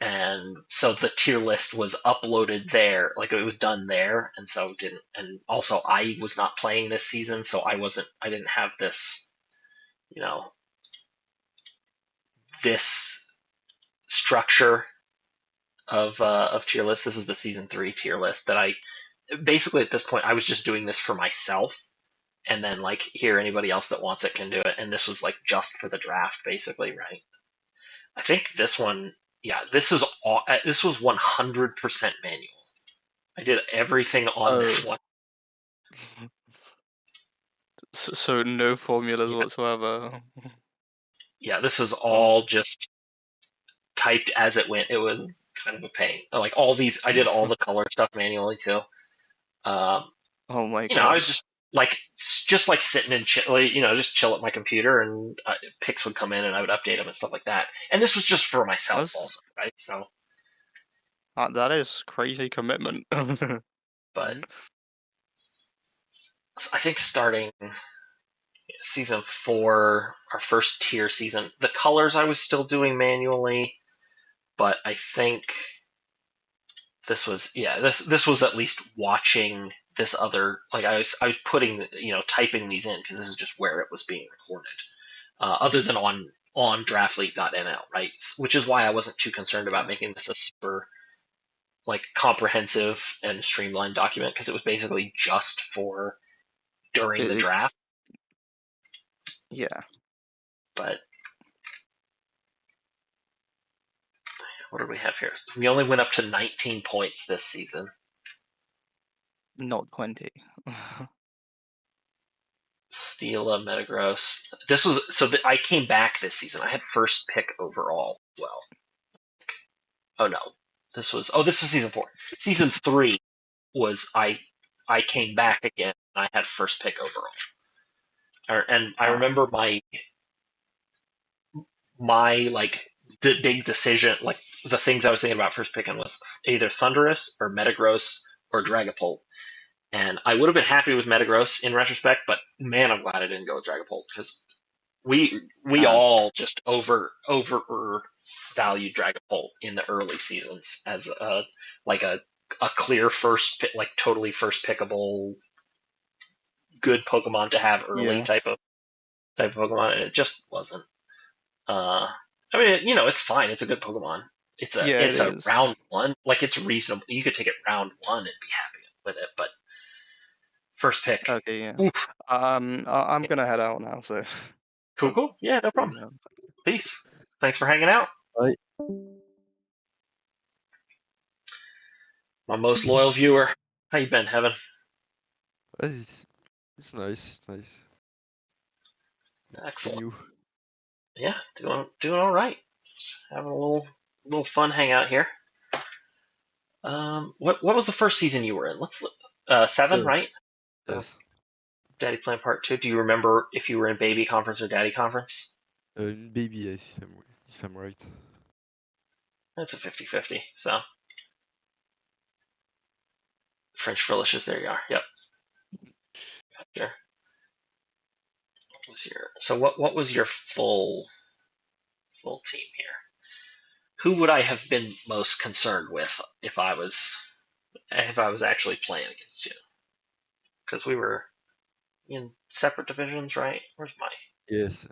And so the tier list was uploaded there, like it was done there, and so didn't. And also, I was not playing this season, so I didn't have this, this structure of tier list. This is the season 3 tier list that I basically at this point I was just doing this for myself, and then like here anybody else that wants it can do it. And this was like just for the draft, basically, right? I think this one, yeah, this was 100% manual. I did everything on this one. So no formulas Yeah. whatsoever. Yeah, this was all just typed as it went. It was kind of a pain. Like all these, I did all the color stuff manually too. Oh my I was god. just like sitting and chill, just chill at my computer, and picks would come in, and I would update them and stuff like that. And this was just for myself, also, right? So, That is crazy commitment. but I think starting season 4, our first tier season, the colors I was still doing manually, but I think this was this was at least watching this other, like I was putting, typing these in because this is just where it was being recorded, other than on draftleague.nl, right? Which is why I wasn't too concerned about making this a super like comprehensive and streamlined document, because it was basically just for during the draft. Yeah. But what do we have here? We only went up to 19 points this season. Not 20. Stila, Metagross. This was I came back this season. I had first pick overall as well. Oh no, this was season 4. Season 3 was I came back again. And I had first pick overall. And I remember my like the big decision, like the things I was thinking about first picking was either Thundurus or Metagross or Dragapult. And I would have been happy with Metagross in retrospect, but man, I'm glad I didn't go with Dragapult, because we all just valued Dragapult in the early seasons as a clear first pick, like totally first pickable, good Pokemon to have early type of Pokemon, and it just wasn't. I mean, it's fine. It's a good Pokemon. It's a round 1. Like, it's reasonable. You could take it round 1 and be happy with it, but first pick. Okay, yeah. Oof. I'm gonna head out now, so. Cool. Yeah, no problem. Peace. Thanks for hanging out. Bye. My most loyal viewer. How you been, Heaven? It's nice. It's nice. Excellent. And you? Yeah, doing all right. Just having a little fun hangout here. What was the first season you were in? Let's 7, right? Yes. Daddy Plan Part 2. Do you remember if you were in Baby Conference or Daddy Conference? Baby, if I'm right. That's a 50-50. So French Frillishes, there you are. Yep. Gotcha. What was your full team here? Who would I have been most concerned with if I was actually playing against you? Because we were in separate divisions, right? Where's my? Yes.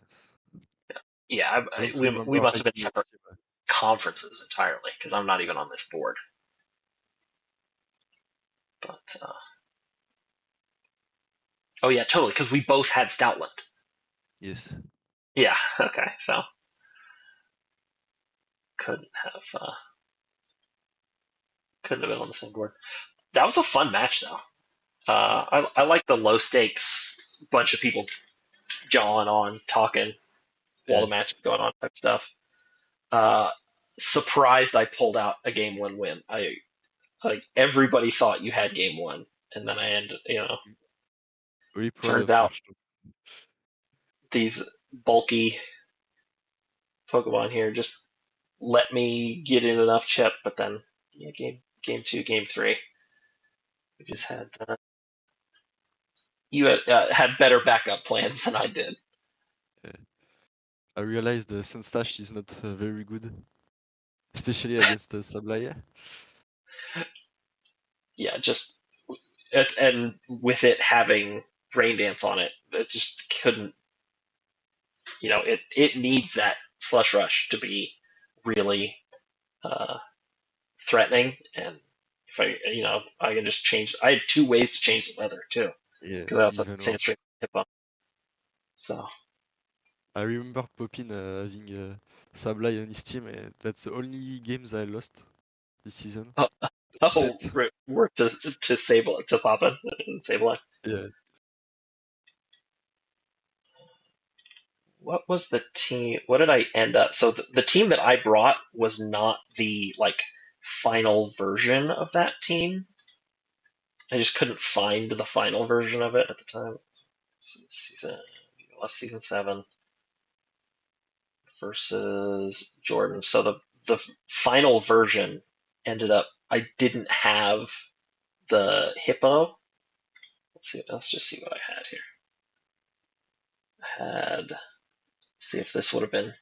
Yeah, we must have been separate conferences entirely, because I'm not even on this board. But oh yeah, totally, because we both had Stoutland. Yes. Yeah. Okay. So couldn't have been on the same board. That was a fun match, though. I like the low stakes bunch of people jawing on, talking while the match is going on type stuff. Surprised I pulled out a game 1 win. Everybody thought you had game 1, and then I ended, Very proud turns of out Ashton. these bulky Pokemon here. Just let me get in enough chip, but then yeah, game 2, game 3, we just had you had better backup plans than I did. I realized the Sunstash is not very good, especially against Sableye. Yeah, just and with it having Rain Dance on it, it just couldn't. It needs that Slush Rush to be really uh, threatening, and if I can just change. I had 2 ways to change the weather too, Yeah, because I also even had worse. Sandstream Hippo. So I remember Popin having Sableye on his team, and that's the only games I lost this season. oh, Set. we're to Sable to Papa and Sableye. Yeah. What was the team? What did I end up? So the team that I brought was not the final version of that team. I just couldn't find the final version of it at the time. Season 7 versus Jordan. So the final version ended up. I didn't have the hippo. Let's see. Let's just see what I had here. I had. See if this would have been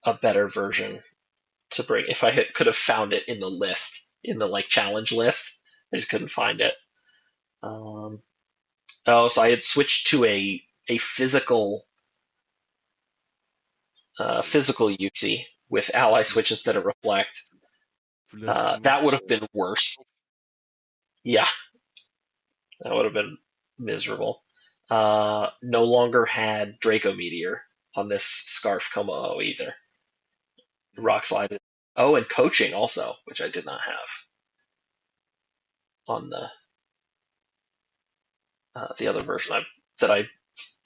a better version to bring if I could have found it in the list, in the challenge list. I just couldn't find it. So I had switched to a physical UC with ally switch instead of reflect. To have That most would have been worse. Yeah, that would have been miserable. No longer had Draco Meteor on this Scarf Como either. Rock Slide. Oh, and coaching also, which I did not have on the other version that I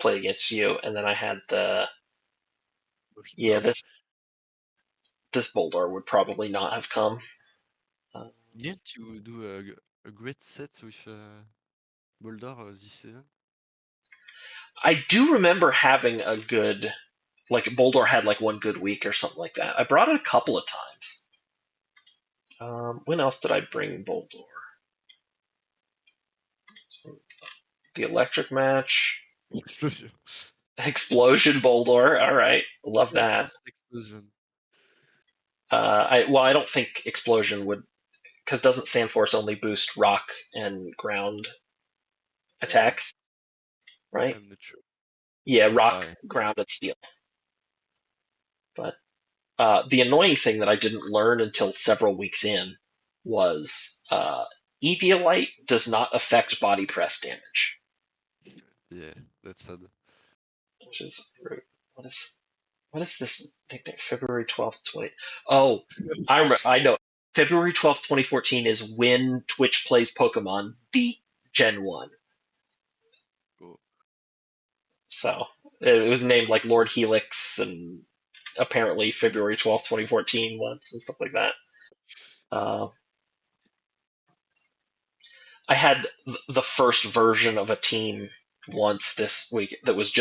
played against you, and then I had this Boulder would probably not have come. Didn't you do a great set with Boulder this season? I do remember having a good, Boulder had one good week or something like that. I brought it a couple of times. When else did I bring Boulder? So, the electric match. Explosion. Explosion Boulder. All right, love that. First explosion. I don't think Explosion would, because doesn't Sandforce only boost rock and ground attacks, right? I'm not sure. Yeah, rock, Ah, ground, and steel. But the annoying thing that I didn't learn until several weeks in was Eviolite does not affect body press damage, yeah, that's sad. which is rude. What is this nickname? February 12th, 20. Oh, I remember. I know. February 12th, 2014 is when Twitch Plays Pokemon beat Gen 1. Cool. So it was named Lord Helix and apparently February 12th, 2014 once and stuff like that. I had the first version of a team once this week that was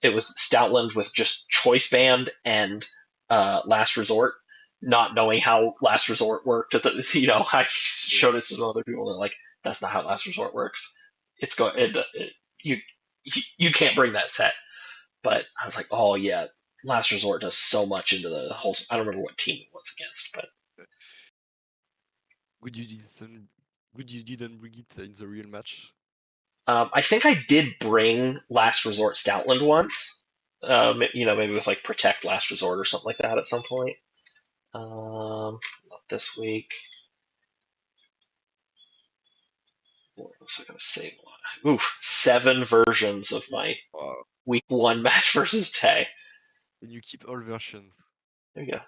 it was Stoutland with just Choice Band and Last Resort, not knowing how Last Resort worked. I showed it to some other people and they're like, "That's not how Last Resort works. It's you you can't bring that set." But I was like, "Oh yeah, Last Resort does so much into the whole." I don't remember what team it was against, but Good you didn't bring it in the real match. I think I did bring Last Resort Stoutland once. Maybe with Protect Last Resort or something like that at some point. Not this week. What was I gonna save? Oof, 7 versions of my Wow. week 1 match versus Tay. And you keep all versions. There you go.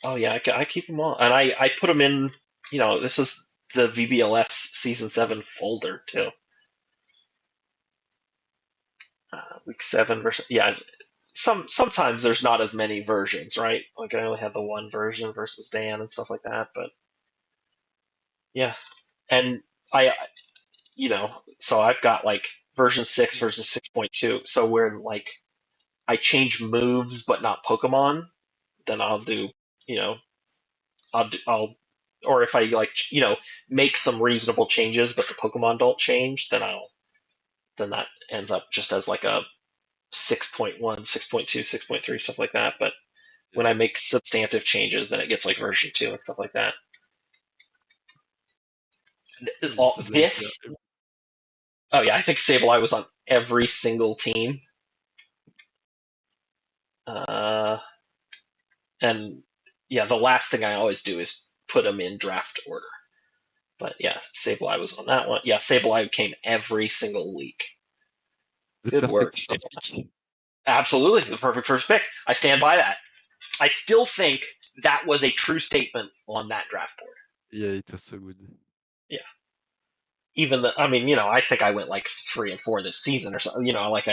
Oh yeah, I keep them all, and I put them in. This is the VBL-S Season 7 folder too. Week 7 version. Yeah, sometimes there's not as many versions, right? I only had the one version versus Dan and stuff like that, but yeah. And I, so I've got version 6 versus 6.2. So where I change moves but not Pokemon, then I'll do, you know, I'll or if I like, make some reasonable changes, but the Pokemon don't change, then that ends up just as like a 6.1, 6.2, 6.3, stuff like that. But when Yeah. I make substantive changes, then it gets like version 2 and stuff like that. All Sableye is this, oh yeah, I think Sableye was on every single team. Uh, and yeah, the last thing I always do is put them in draft order. But yeah, Sableye was on that one. Yeah, Sableye came every single week. the Good work, perfect first Sableye. pick. Absolutely, the perfect first pick. I stand by that. I still think that was a true statement on that draft board. Yeah, it was so good. Yeah. Even I mean, I think I went like 3 and 4 this season or something. Like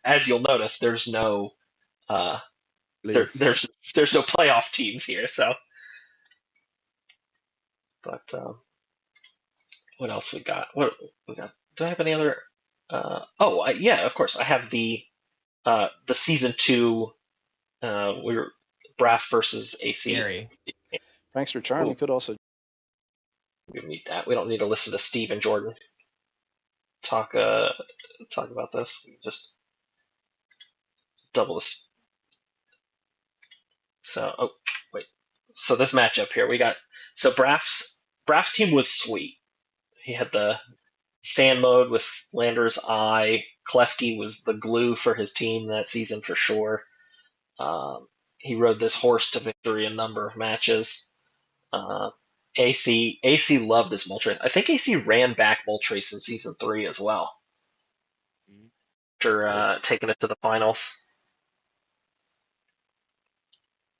as you'll notice, there's no, uh, Playoff. there's no playoff teams here. So, but what else we got? What we got? Do I have any other? Yeah, of course. I have the season 2. We were Braff versus AC. Gary. Prankster Charm, Ooh. you could also We need that. We don't need to listen to Steve and Jordan talk about this. We can just double this. So, oh wait. So this matchup here, we got Braff's team was sweet. He had the sand mode with Lander's Eye. Klefki was the glue for his team that season for sure. He rode this horse to victory a number of matches. Uh, AC loved this Moltres. I think AC ran back Moltres in season 3 as well Mhm. after taking it to the finals.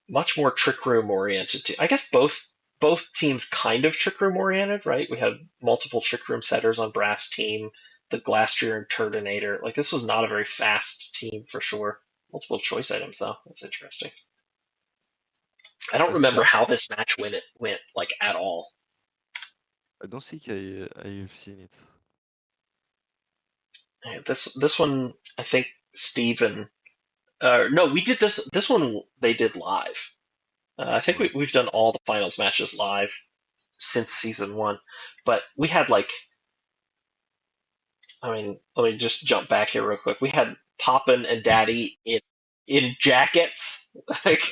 Much more Trick Room oriented. I guess both teams kind of Trick Room oriented, right? We had multiple Trick Room setters on Braff's team, the Glastrier and Turdinator. Like this was not a very fast team for sure. Multiple choice items though. That's interesting. I don't First remember time. how this match went like at all. I don't think I've seen it. This one, I think Steve and no, we did this one. They did live. I think Yeah. we've done all the finals matches live since season 1, but we had like, I mean, let me just jump back here real quick. We had Poppin and Daddy in jackets, like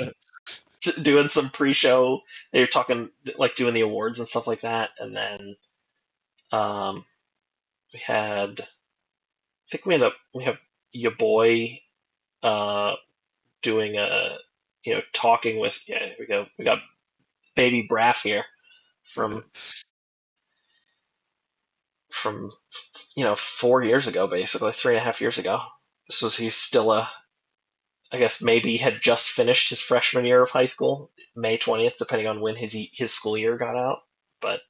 doing some pre-show. They were talking like doing the awards and stuff like that, and then we had, I think we have your boy uh, doing talking with, yeah, here we go. We got baby Braff here from 4 years ago, basically 3.5 years ago. He's still I guess maybe he had just finished his freshman year of high school, May 20th, depending on when his school year got out. But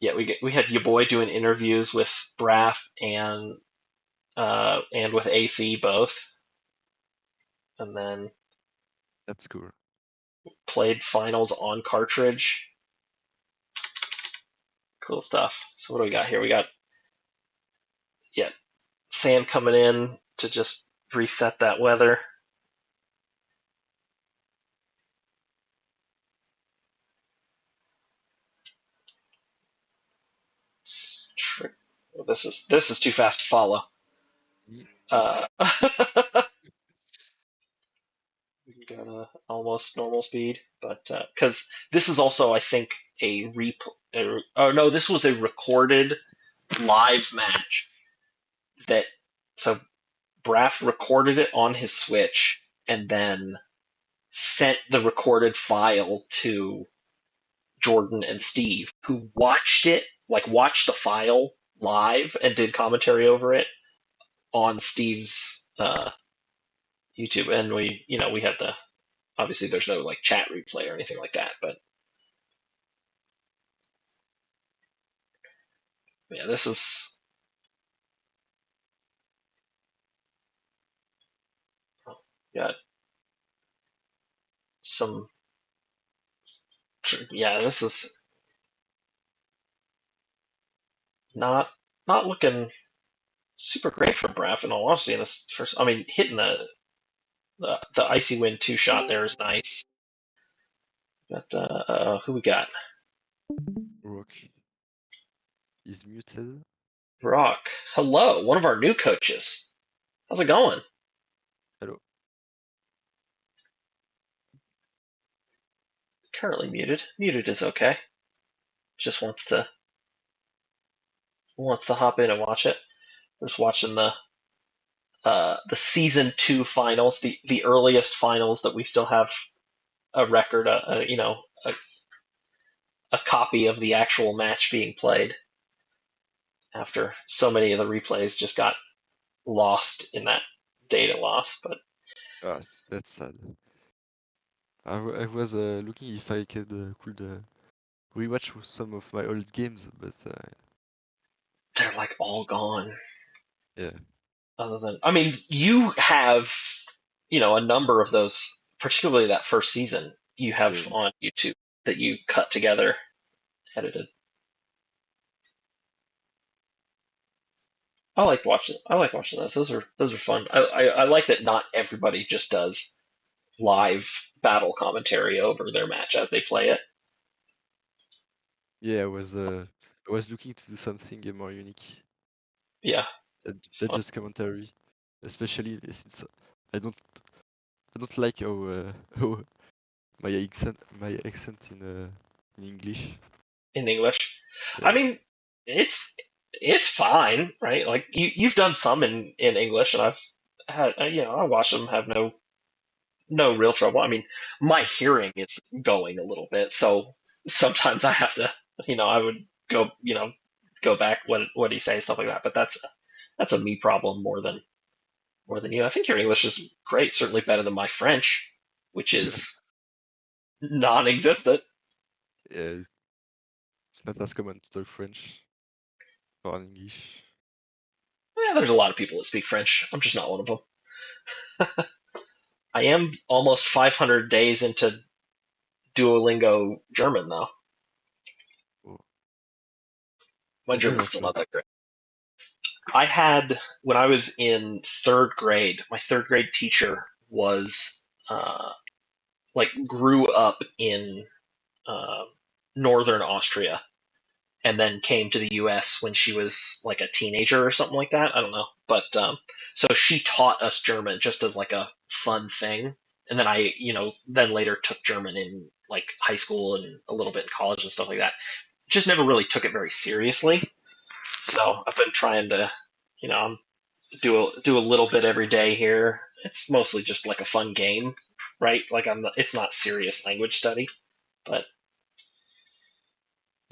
yeah, we had your boy doing interviews with Braff and with AC both, and then That's cool. played finals on cartridge. Cool stuff. So what do we got here? We got, yeah, Sam coming in to just reset that weather. This is too fast to follow. Mhm. Uh, we got almost normal speed, but because this is also, I think, oh no, this was a recorded live match that, so Braff recorded it on his Switch and then sent the recorded file to Jordan and Steve, who watched the file live and did commentary over it on Steve's YouTube. And we had obviously there's no like chat replay or anything like that, but yeah, this is, got some, yeah, this is not looking super great for Braff in all honesty in this first. I mean, hitting The Icy Wind 2-shot there is nice. But who we got? Rock is muted. Rock. Hello, one of our new coaches. How's it going? Hello. Currently muted. Muted is okay. Just wants to hop in and watch it. We're just watching the season 2 finals, the earliest finals that we still have a record, a copy of the actual match being played. After so many of the replays just got lost in that data loss, but That's sad. I was looking if I could rewatch some of my old games, but they're like all gone. yeah. Other than, I mean, you have, a number of those, particularly that first season, you have Yeah. on YouTube that you cut together, edited. I like watching those. Those are fun. I like that not everybody just does live battle commentary over their match as they play it. Yeah, I was looking to do something more unique Yeah, than, it's than fun. just commentary, especially since I don't like how how my accent in English. In English. I Yeah, mean, it's fine, right? Like you've done some in English, and I've had I watch them have no real trouble. I mean, my hearing is going a little bit, so sometimes I have to, I would go, go back what he say stuff like that. But that's a me problem more than you. I think your English is great, certainly better than my French, which is non-existent. yeah, it's not as common to talk French or English. Yeah, there's a lot of people that speak French. I'm just not one of them. I am almost 500 days into Duolingo German, though. Oh, My I never German's still tried. not that great. I had, when I was in third grade, my third grade teacher was, uh, grew up in uh, northern Austria and then came to the US when she was like a teenager or something like that. I don't know. But so she taught us German just as like a fun thing. And then I, then later took German in like high school and a little bit in college and stuff like that. Just never really took it very seriously. So I've been trying to, do a little bit every day here. It's mostly just like a fun game, right? Like it's not serious language study, but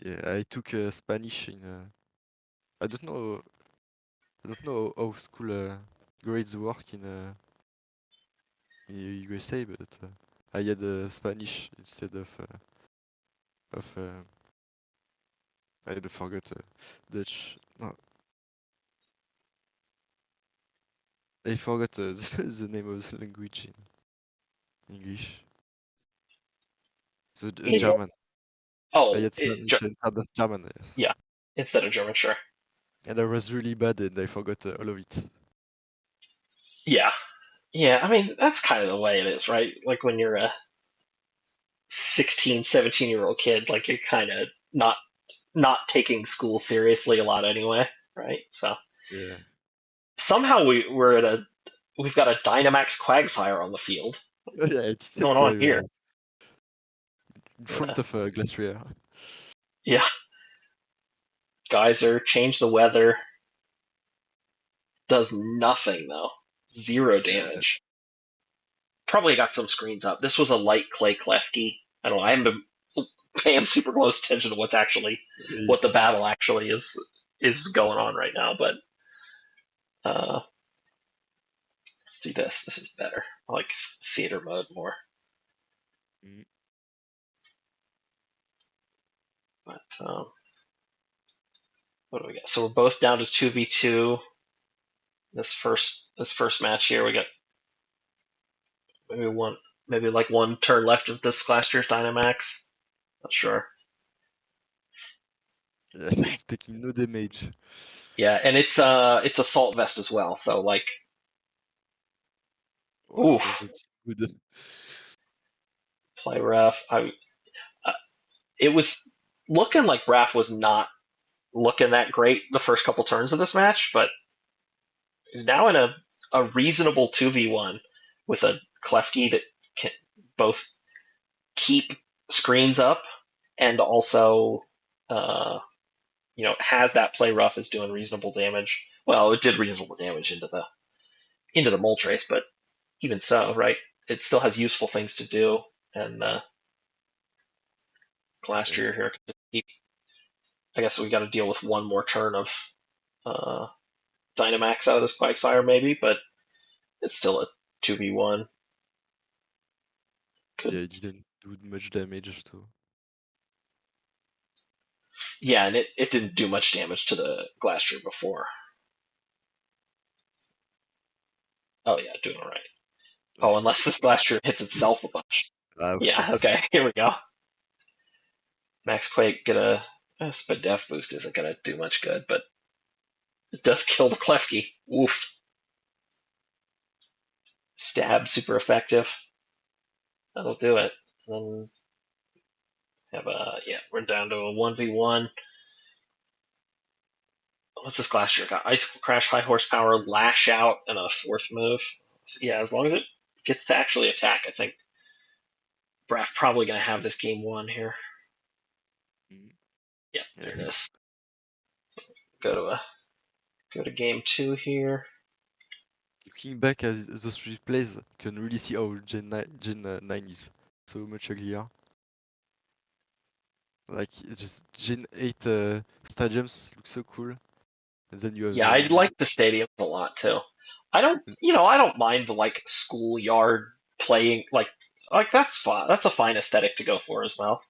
Yeah, I took Spanish in. I don't know. I don't know how school grades work in USA, but I had Spanish instead of I forgot Dutch. No, I forgot the name of the language in English. The in German. I oh, had Spanish instead of German, yes. yeah, instead of German, sure. And I was really bad and I forgot all of it. Yeah, yeah. I mean, that's kind of the way it is, right? Like when you're a 16, 17-year-old kid, like you're kind of not taking school seriously a lot anyway, right? So Yeah. somehow we've got a Dynamax Quagsire on the field. Oh, yeah, it's What's going on very here? nice. In But, front of Glastrier. yeah, Geyser, change the weather. Does nothing though. Zero Yeah. damage. Probably got some screens up. This was a light clay Klefki. I don't know. I haven't been paying super close attention to what the battle actually is going on right now. But let's do this. This is better. I like theater mode more. Mm. But what do we got? So we're both down to 2v2. This first match here, we got maybe like one turn left of this last year's Dynamax. Not sure. Yeah, it's taking no damage. Yeah, and it's assault vest as well. So like Wow, Oof. that's good. Play rough. It was looking like Raph was not looking that great the first couple turns of this match, but he's now in a reasonable 2v1 with a Klefki that can both keep screens up and also has that play rough is doing reasonable damage. Well, it did reasonable damage into the mole trace, but even so, right? It still has useful things to do, and Glastrier here can keep. I guess we got to deal with one more turn of uh, Dynamax out of this Quagsire, maybe, but it's still a 2v1. Yeah, Could it didn't do much damage too. Yeah, and it didn't do much damage to the Glastrier before. Oh yeah, doing all right. That's Oh, good. unless this Glastrier hits itself a bunch. Of Yeah, course. okay, here we go. Max Quake get a Spadef boost isn't gonna do much good, but it does kill the Klefki. Woof. Stab super effective. That'll do it. And then we're down to a 1v1. What's this Glastrier got? Icicle Crash, High Horsepower, Lash Out, and a fourth move. So, yeah, as long as it gets to actually attack, I think Braff probably gonna have this game won here. Mm. Yeah, Yeah. there it is. Go to game 2 here. Looking back at those replays, you can really see how Gen 9 is so much uglier. Like, it's just Gen 8 stadiums look so cool. And then you have Yeah, I like the stadiums a lot too. I don't mind the like schoolyard playing like that's fine. That's a fine aesthetic to go for as well.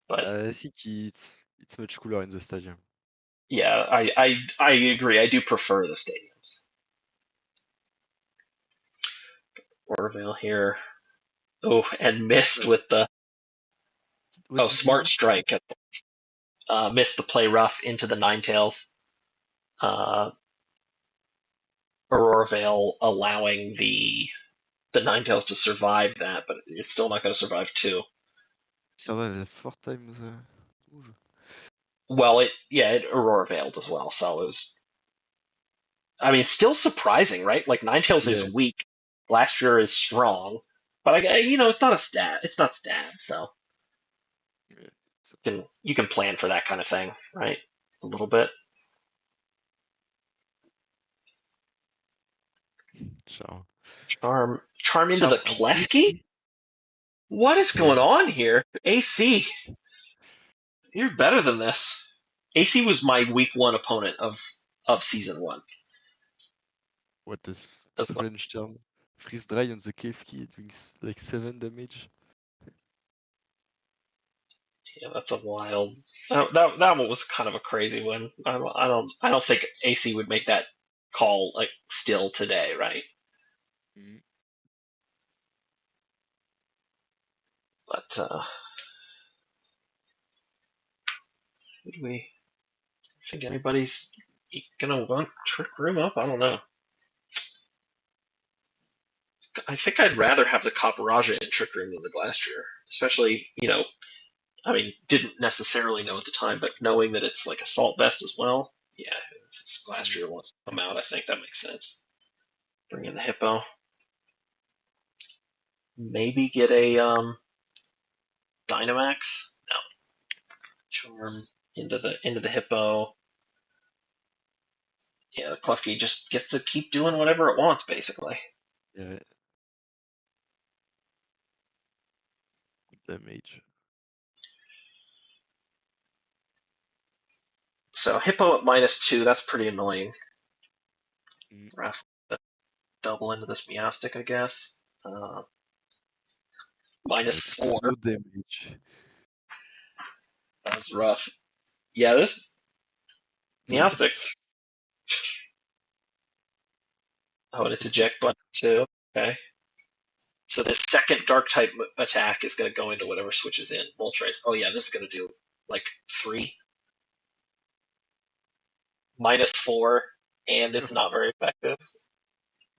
But I think it's much cooler in the stadium. yeah, I agree. I do prefer the stadiums. Orville here. Oh, and missed with the What did he smart miss? strike. Missed the play rough into the Ninetales. Aurora Veil allowing the Ninetales to survive that, but it's still not going to survive two. Survive 4 times move. Well, it Aurora Veiled as well, so it was. I mean, still surprising, right? Like Ninetales is Yeah. weak, Glastrier is strong, but it's not a stat. It's not stat, so Yeah. So, you can plan for that kind of thing, right? A little bit. Charm. Charm into the Charm on Klefki. AC? What is Yeah. going on here? AC, you're better than this. AC was my week 1 opponent of season 1. What is As well. strange charm? Freeze dry on the cave key doing like 7 damage. Yeah, that's a wild. That one was kind of a crazy one. I don't think AC would make that call like still today, right? Mm. But would we think anybody's gonna want Trick Room up? I don't know. I think I'd rather have the Copperajah in Trick Room than the Glastrier, especially I mean, didn't necessarily know at the time, but knowing that it's like Assault Vest as well. Yeah, since Mm. Glastrier wants to come out, I think that makes sense. Bring in the Hippo. Maybe get a Dynamax. No, Charm into the Hippo. Yeah, the Klefki just gets to keep doing whatever it wants, basically. Yeah. Damage. So Hippo at -2, that's pretty annoying. Mm. Raph, double into this Meowstic, I guess. Yeah, -4, no damage. that was rough. Yeah, this Meowstic. Oh, and it's eject button too. Okay. So the second dark type attack is going to go into whatever switches in. Moltres. Oh yeah, this is going to do like 3. -4, and it's not very effective.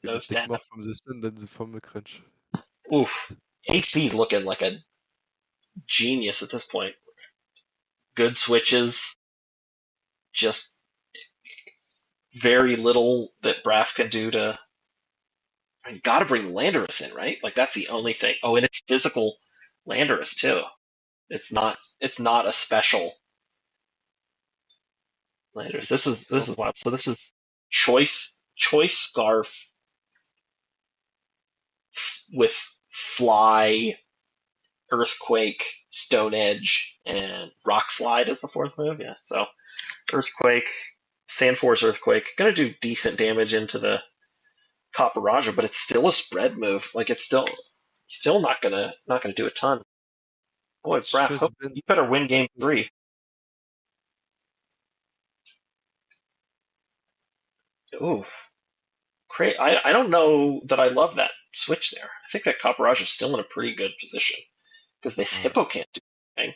Will No it take stab. more from the sun than from the crunch? Oof. AC's looking like a genius at this point. Good switches, just very little that Braff can do to. I mean, gotta bring Landorus in, right? Like that's the only thing. Oh, and it's physical Landorus too. It's not. It's not a special Landorus. This It's is wild. So this is choice scarf with fly, earthquake, stone edge, and rock slide as the fourth move. Yeah. So earthquake, sand force earthquake, gonna do decent damage into the Copper Raja, but it's still a spread move. Like it's still not gonna do a ton. Boy, it's Braff, just been you better win game 3. Ooh, great. I don't know that I love that switch there. I think that Copper Raja is still in a pretty good position because this Hippo can't do anything.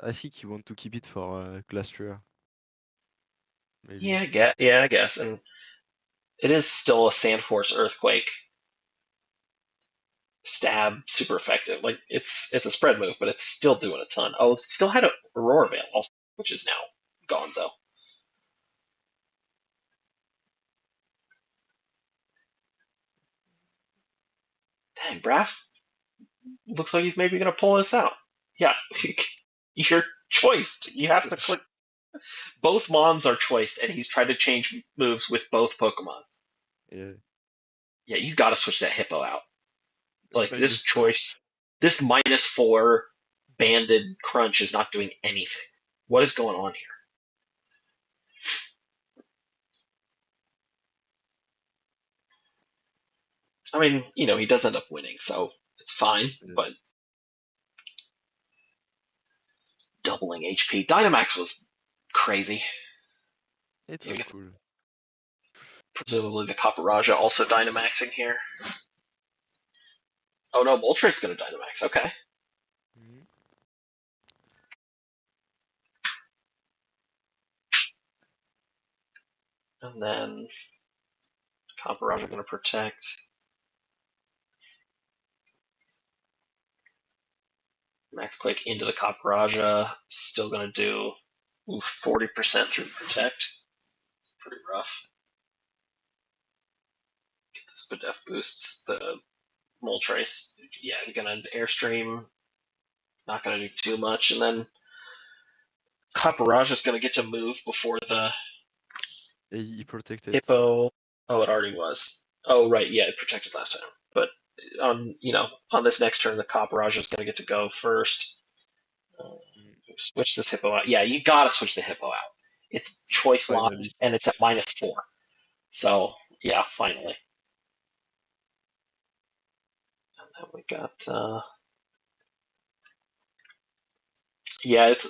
I think you want to keep it for Glastrier. Maybe. Yeah, I guess. And it is still a Sand Force Earthquake stab, super effective. Like it's a spread move, but it's still doing a ton. Oh, it still had a Aurora Veil also, which is now Gonzo. Dang, Braff looks like he's maybe gonna pull this out. Yeah, you're choiced. You have to click. Both Mons are choiced, and he's tried to change moves with both Pokemon. Yeah. Yeah, you gotta switch that Hippo out. Like this -4. choice, this -4 banded crunch is not doing anything. What is going on here? I mean, he does end up winning, so it's fine, Yeah. but doubling HP. Dynamax was crazy. It was cool. Presumably the Copper Raja also Dynamaxing here. Oh no, Moltres gonna Dynamax. Okay. Mhm. And then Copper Raja gonna protect. Max Quake into the Copper Raja. Still gonna do 40% through protect. Pretty rough. Get the Spadef boosts. The Moltres, yeah, you're gonna Airstream. Not gonna do too much, and then Copper Raja's gonna get to move before the He protected. Hippo. Oh, it already was. Oh, right, yeah, it protected last time. But on this next turn, the Copper Raja's gonna get to go first. Switch this Hippo out. Yeah, you gotta switch the Hippo out. It's choice locked, Finally. and it's at -4. So yeah, finally. And then we got yeah, it's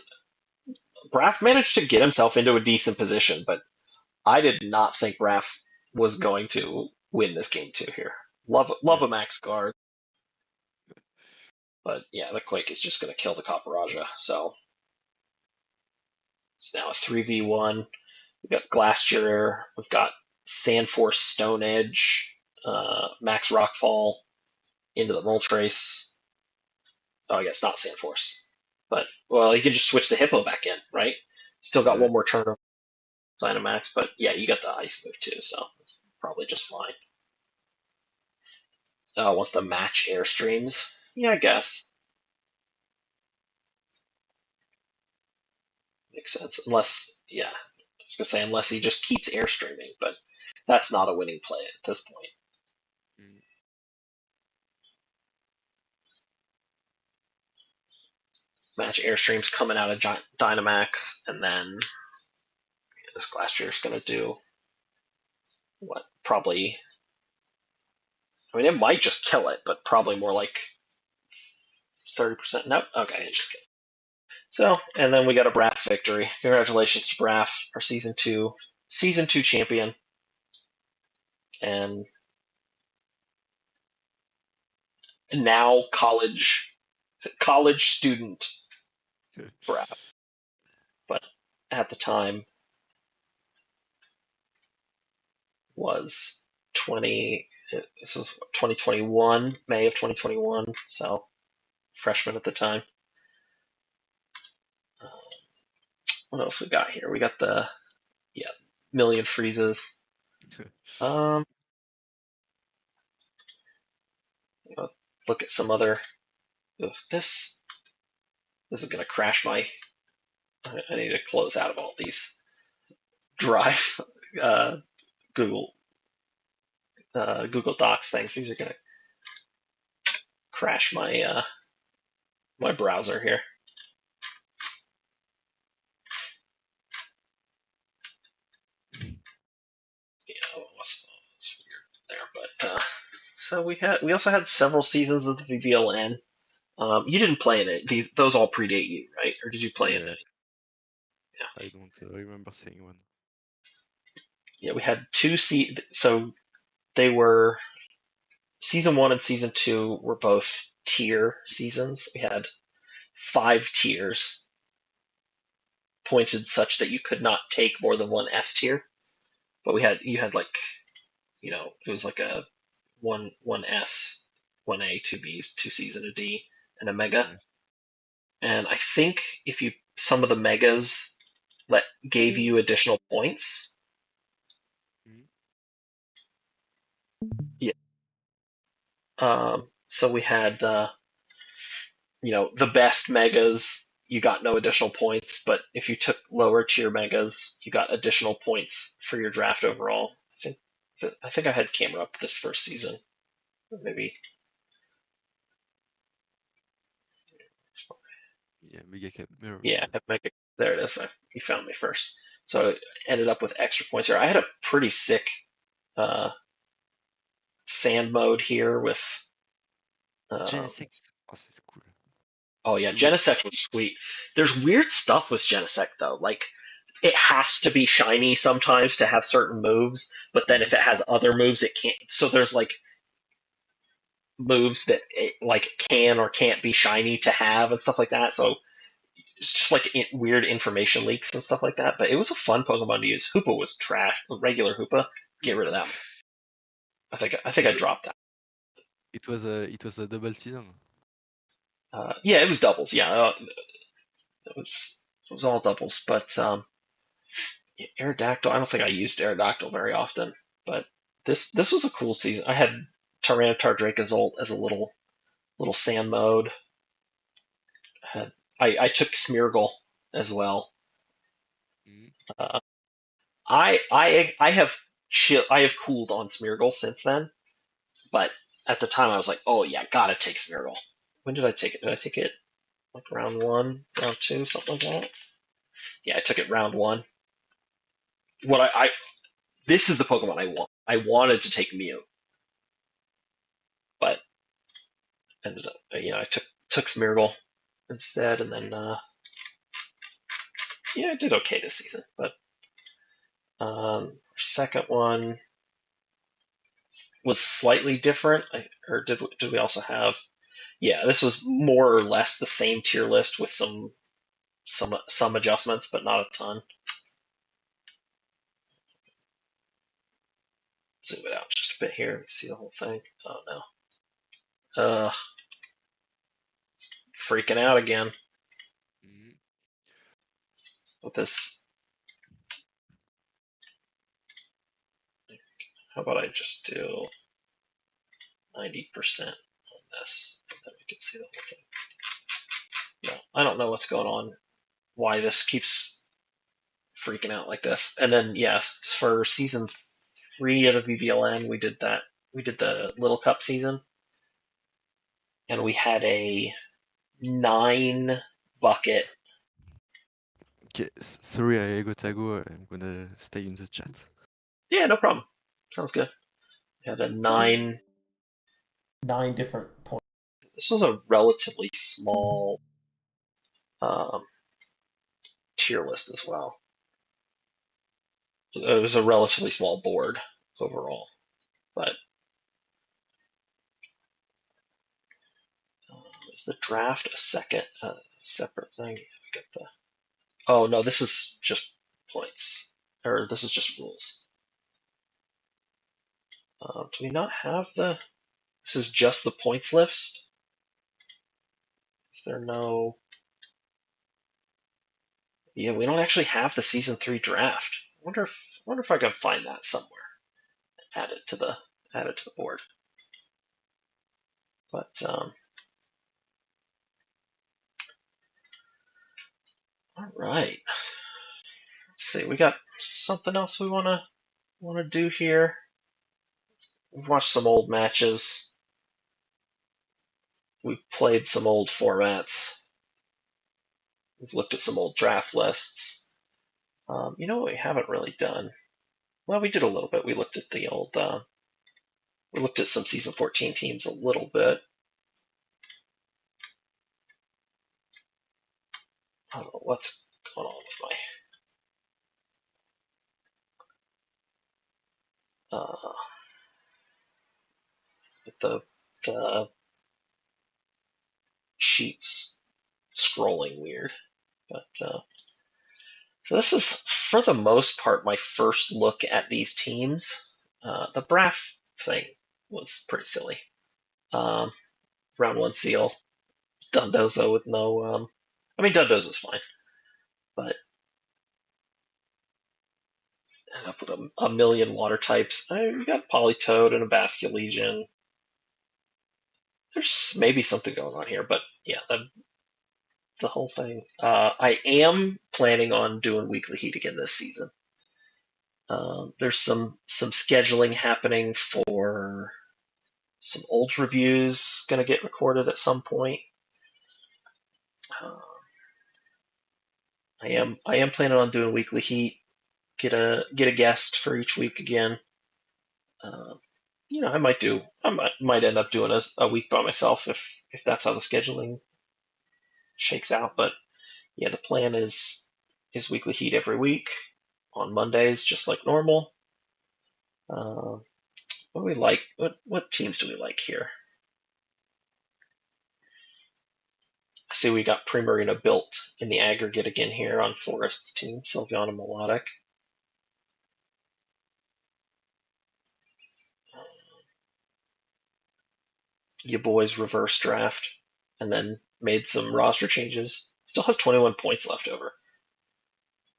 Braff managed to get himself into a decent position, but I did not think Braff was going to win this game 2 here. Love Yeah. a max guard, but yeah, the Quake is just going to kill the Copper Raja. So it's now a 3v1. We've got Glastrier, we've got Sandforce Stone Edge, Max Rockfall into the Moltres. Oh, I guess not Sandforce, but well, you can just switch the Hippo back in, right? Still got Yeah. one more turn of Dynamax, but yeah, you got the Ice move too, so it's probably just fine. Wants to match Airstreams. Yeah, I guess. Makes sense. Unless, yeah, I was gonna say unless he just keeps Airstreaming, but that's not a winning play at this point. Mm. Match Airstreams coming out of Dynamax, and then this Glastier's gonna do what? Probably. I mean, it might just kill it, but probably more like 30%. Nope. Okay, it just kills. So, and then we got a Braff victory. Congratulations to Braff, our season two champion, and now college student Braff. But at the time was This was 2021, May of 2021. So freshman at the time. What else we got here? We got the million freezes. Look at some other. This is gonna crash my. I need to close out of all these Drive, Google, Google Docs things. These are gonna crash my my browser here. It's weird there, but so we also had several seasons of the VBL-N. You didn't play in it. Those all predate you, right? Or did you play in Yeah, it? Yeah. I don't remember seeing one. Yeah, we had so they were season 1 and season 2 were both tier seasons. We had 5 tiers pointed such that you could not take more than one S tier. But you had like it was like a one S, 1A, 2Bs, 2Cs, and a D, and a mega. Yeah. And I think if you some of the megas gave you additional points. Mhm. Yeah. So we had the best megas, you got no additional points, but if you took lower tier megas, you got additional points for your draft overall. I think I had camera up this first season, maybe. Yeah, Mega Cap Mirrors. Yeah, mega. There it is. He found me first, so I ended up with extra points here. I had a pretty sick uh, sand mode here with. Genesect. Oh, c'est cool. Oh yeah, We- Genesect was sweet. There's weird stuff with Genesect though. Like it has to be shiny sometimes to have certain moves, but then if it has other moves, it can't. So there's like moves that it like can or can't be shiny to have and stuff like that. So it's just like weird information leaks and stuff like that. But it was a fun Pokemon to use. Hoopa was trash. Regular Hoopa, get rid of that. I think I It, dropped that. it was a double season. Yeah, it was doubles. Yeah, it was all doubles. But Aerodactyl, I don't think I used Aerodactyl very often. But this was a cool season. I had Tyranitar Dracozolt as a little sand mode. I took Smeargle as well. Mhm. Uh, I have cooled on Smeargle since then, but at the time I was like, oh yeah, gotta take Smeargle. When did I take it? Did I take it like round 1, round 2, something like that? Yeah, I took it round 1. What I this is the Pokemon I want. I wanted to take Mew, but ended up I took Smeargle instead, and then yeah, I did okay this season. But second one was slightly different. Or did we also have? Yeah, this was more or less the same tier list with some adjustments, but not a ton. Zoom it out just a bit here. See the whole thing. Oh no. Freaking out again Mhm. with this. How about I just do 90% on this, then we can see the whole thing. No, I don't know what's going on. Why this keeps freaking out like this. And then yes, for season 3 of VBL-N, we did that. We did the Little Cup season, and we had a 9 bucket. Okay, sorry, I gotta go. I'm gonna stay in the chat. Yeah, no problem. Sounds good. We had a 9 different points. This was a relatively small tier list as well. It was a relatively small board overall, but is the draft a separate thing? Get the. Oh no, this is just points, or this is just rules. Do we not have the? This is just the points list. Is there no? Yeah, we don't actually have the season 3 draft. I wonder if I can find that somewhere. Add it to the board. But all right. Let's see. We got something else we wanna do here. We've watched some old matches. We've played some old formats. We've looked at some old draft lists. You know what we haven't really done? Well, we did a little bit. We looked at the old. We looked at some season 14 teams a little bit. I don't know what's going on with my the sheets scrolling weird. But so this is for the most part my first look at these teams. The Braff thing was pretty silly. Round 1 seal, Dundozo with no. I mean, Dundozo's fine, but end up with a million water types. We got Politoed and a Basculegion. There's maybe something going on here, but yeah, the whole thing. I am planning on doing weekly heat again this season. There's some scheduling happening for some old reviews going to get recorded at some point. I am planning on doing weekly heat. Get a guest for each week again. I might end up doing a week by myself if that's how the scheduling shakes out. But yeah, the plan is weekly heat every week on Mondays, just like normal. What do we like? What teams do we like here? I see we got Primarina built in the aggregate again here on Forest's team, Sylveon and Melodic. You boys reverse draft and then made some roster changes. Still has 21 points left over.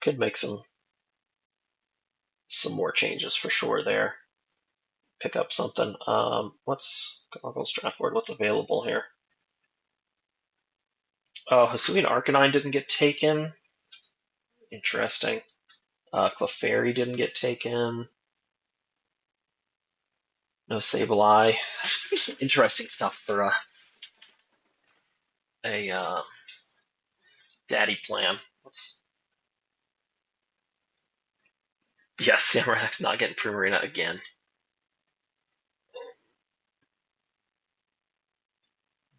Could make some more changes for sure there. Pick up something. What's Goggles draft board? What's available here? Oh, Hisuian Arcanine didn't get taken. Interesting. Clefairy didn't get taken. No Sableye. There should be some interesting stuff for a daddy plan. Yes, Samurac's not getting Primarina again.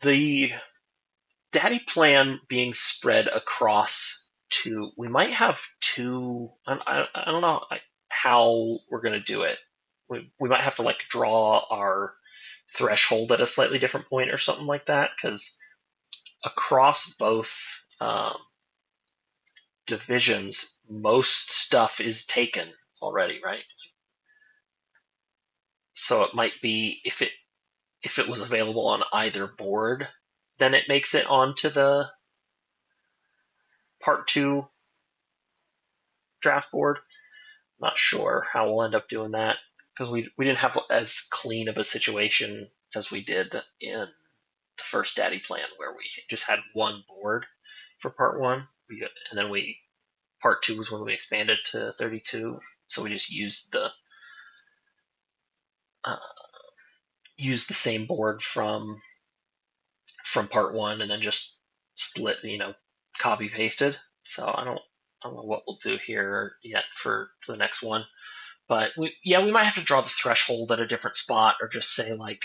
The daddy plan being spread across two. We might have two. I don't know how we're gonna do it. We might have to like draw our threshold at a slightly different point or something like that, because across both divisions, most stuff is taken already, right? So it might be if it was available on either board, then it makes it onto the part 2 draft board. Not sure how we'll end up doing that, because we didn't have as clean of a situation as we did in the first daddy plan, where we just had one board for part 1, and then part 2 was when we expanded to 32, so we just used the same board from part 1 and then just split, copy pasted. So I don't know what we'll do here yet for the next one. But we might have to draw the threshold at a different spot, or just say like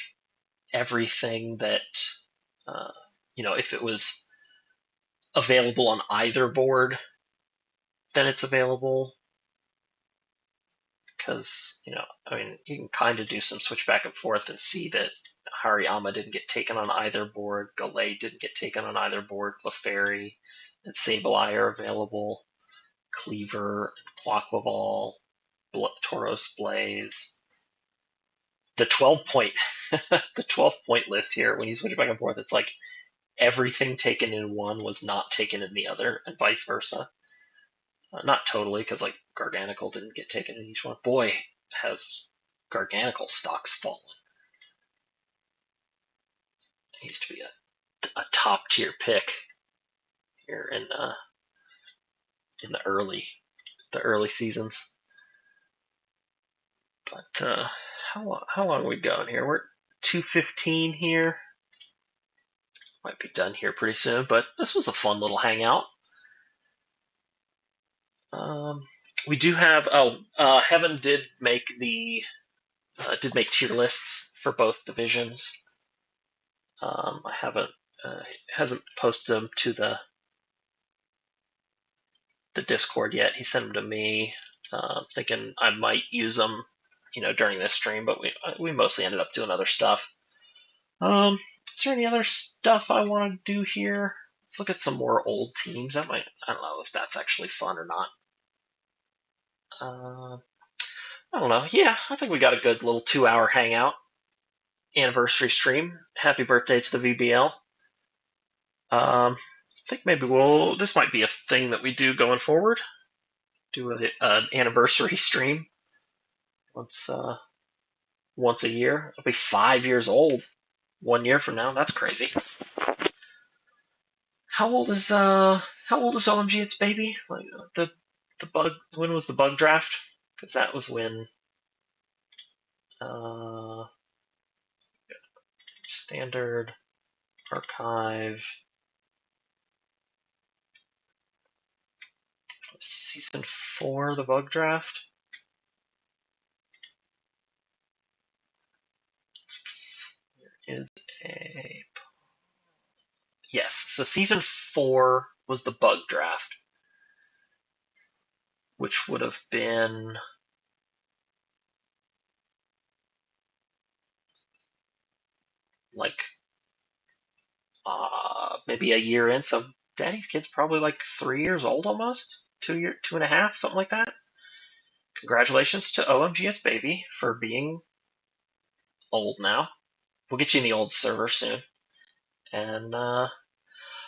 everything that if it was available on either board, then it's available. Because you can kind of do some switch back and forth and see that Hariyama didn't get taken on either board, Galay didn't get taken on either board, Clefairy and Sableye are available, Cleaver and Quaquaval, Tauros Blaze. the 12-point the 12-point list here, when you switch back and forth, it's like everything taken in one was not taken in the other, and vice versa. Not totally, because like Garganical didn't get taken in each one. Boy, has Garganical stocks fallen. It used to be a top tier pick here in the early seasons. But how long are we going here? We're at 2:15 here. Might be done here pretty soon, but this was a fun little hangout. We do have Heaven did make tier lists for both divisions. I haven't hasn't posted them to the Discord yet. He sent them to me, thinking I might use them, during this stream, but we mostly ended up doing other stuff. Is there any other stuff I want to do here? Let's look at some more old teams. I don't know if that's actually fun or not. I don't know. Yeah, I think we got a good little 2-hour hangout anniversary stream. Happy birthday to the VBL. I think maybe this might be a thing that we do going forward. Do an anniversary stream once a year. It'll be 5 years old 1 year from now. That's crazy. How old is OMG It's Baby? Like the bug. When was the bug draft? Because that was when standard archive season 4, the bug draft. There is a yes. So season 4 was the bug draft, which would have been like maybe a year in. So Daddy's kid's probably like 3 years old almost, 2.5, something like that. Congratulations to OMG It's Baby for being old now. We'll get you in the old server soon. And I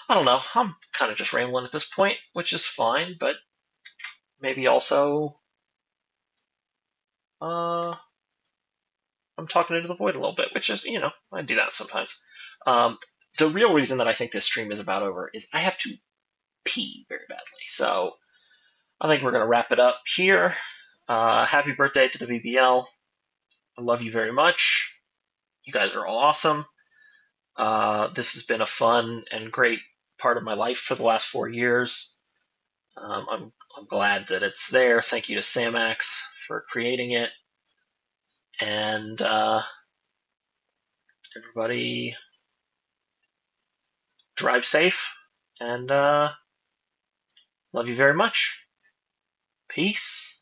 don't know. I'm kind of just rambling at this point, which is fine, but maybe also I'm talking into the void a little bit, which is, I do that sometimes. The real reason that I think this stream is about over is I have to pee very badly. So I think we're going to wrap it up here. Happy birthday to the VBL. I love you very much. You guys are all awesome. This has been a fun and great part of my life for the last 4 years. I'm glad that it's there. Thank you to Samax for creating it. And everybody drive safe, and love you very much. Peace.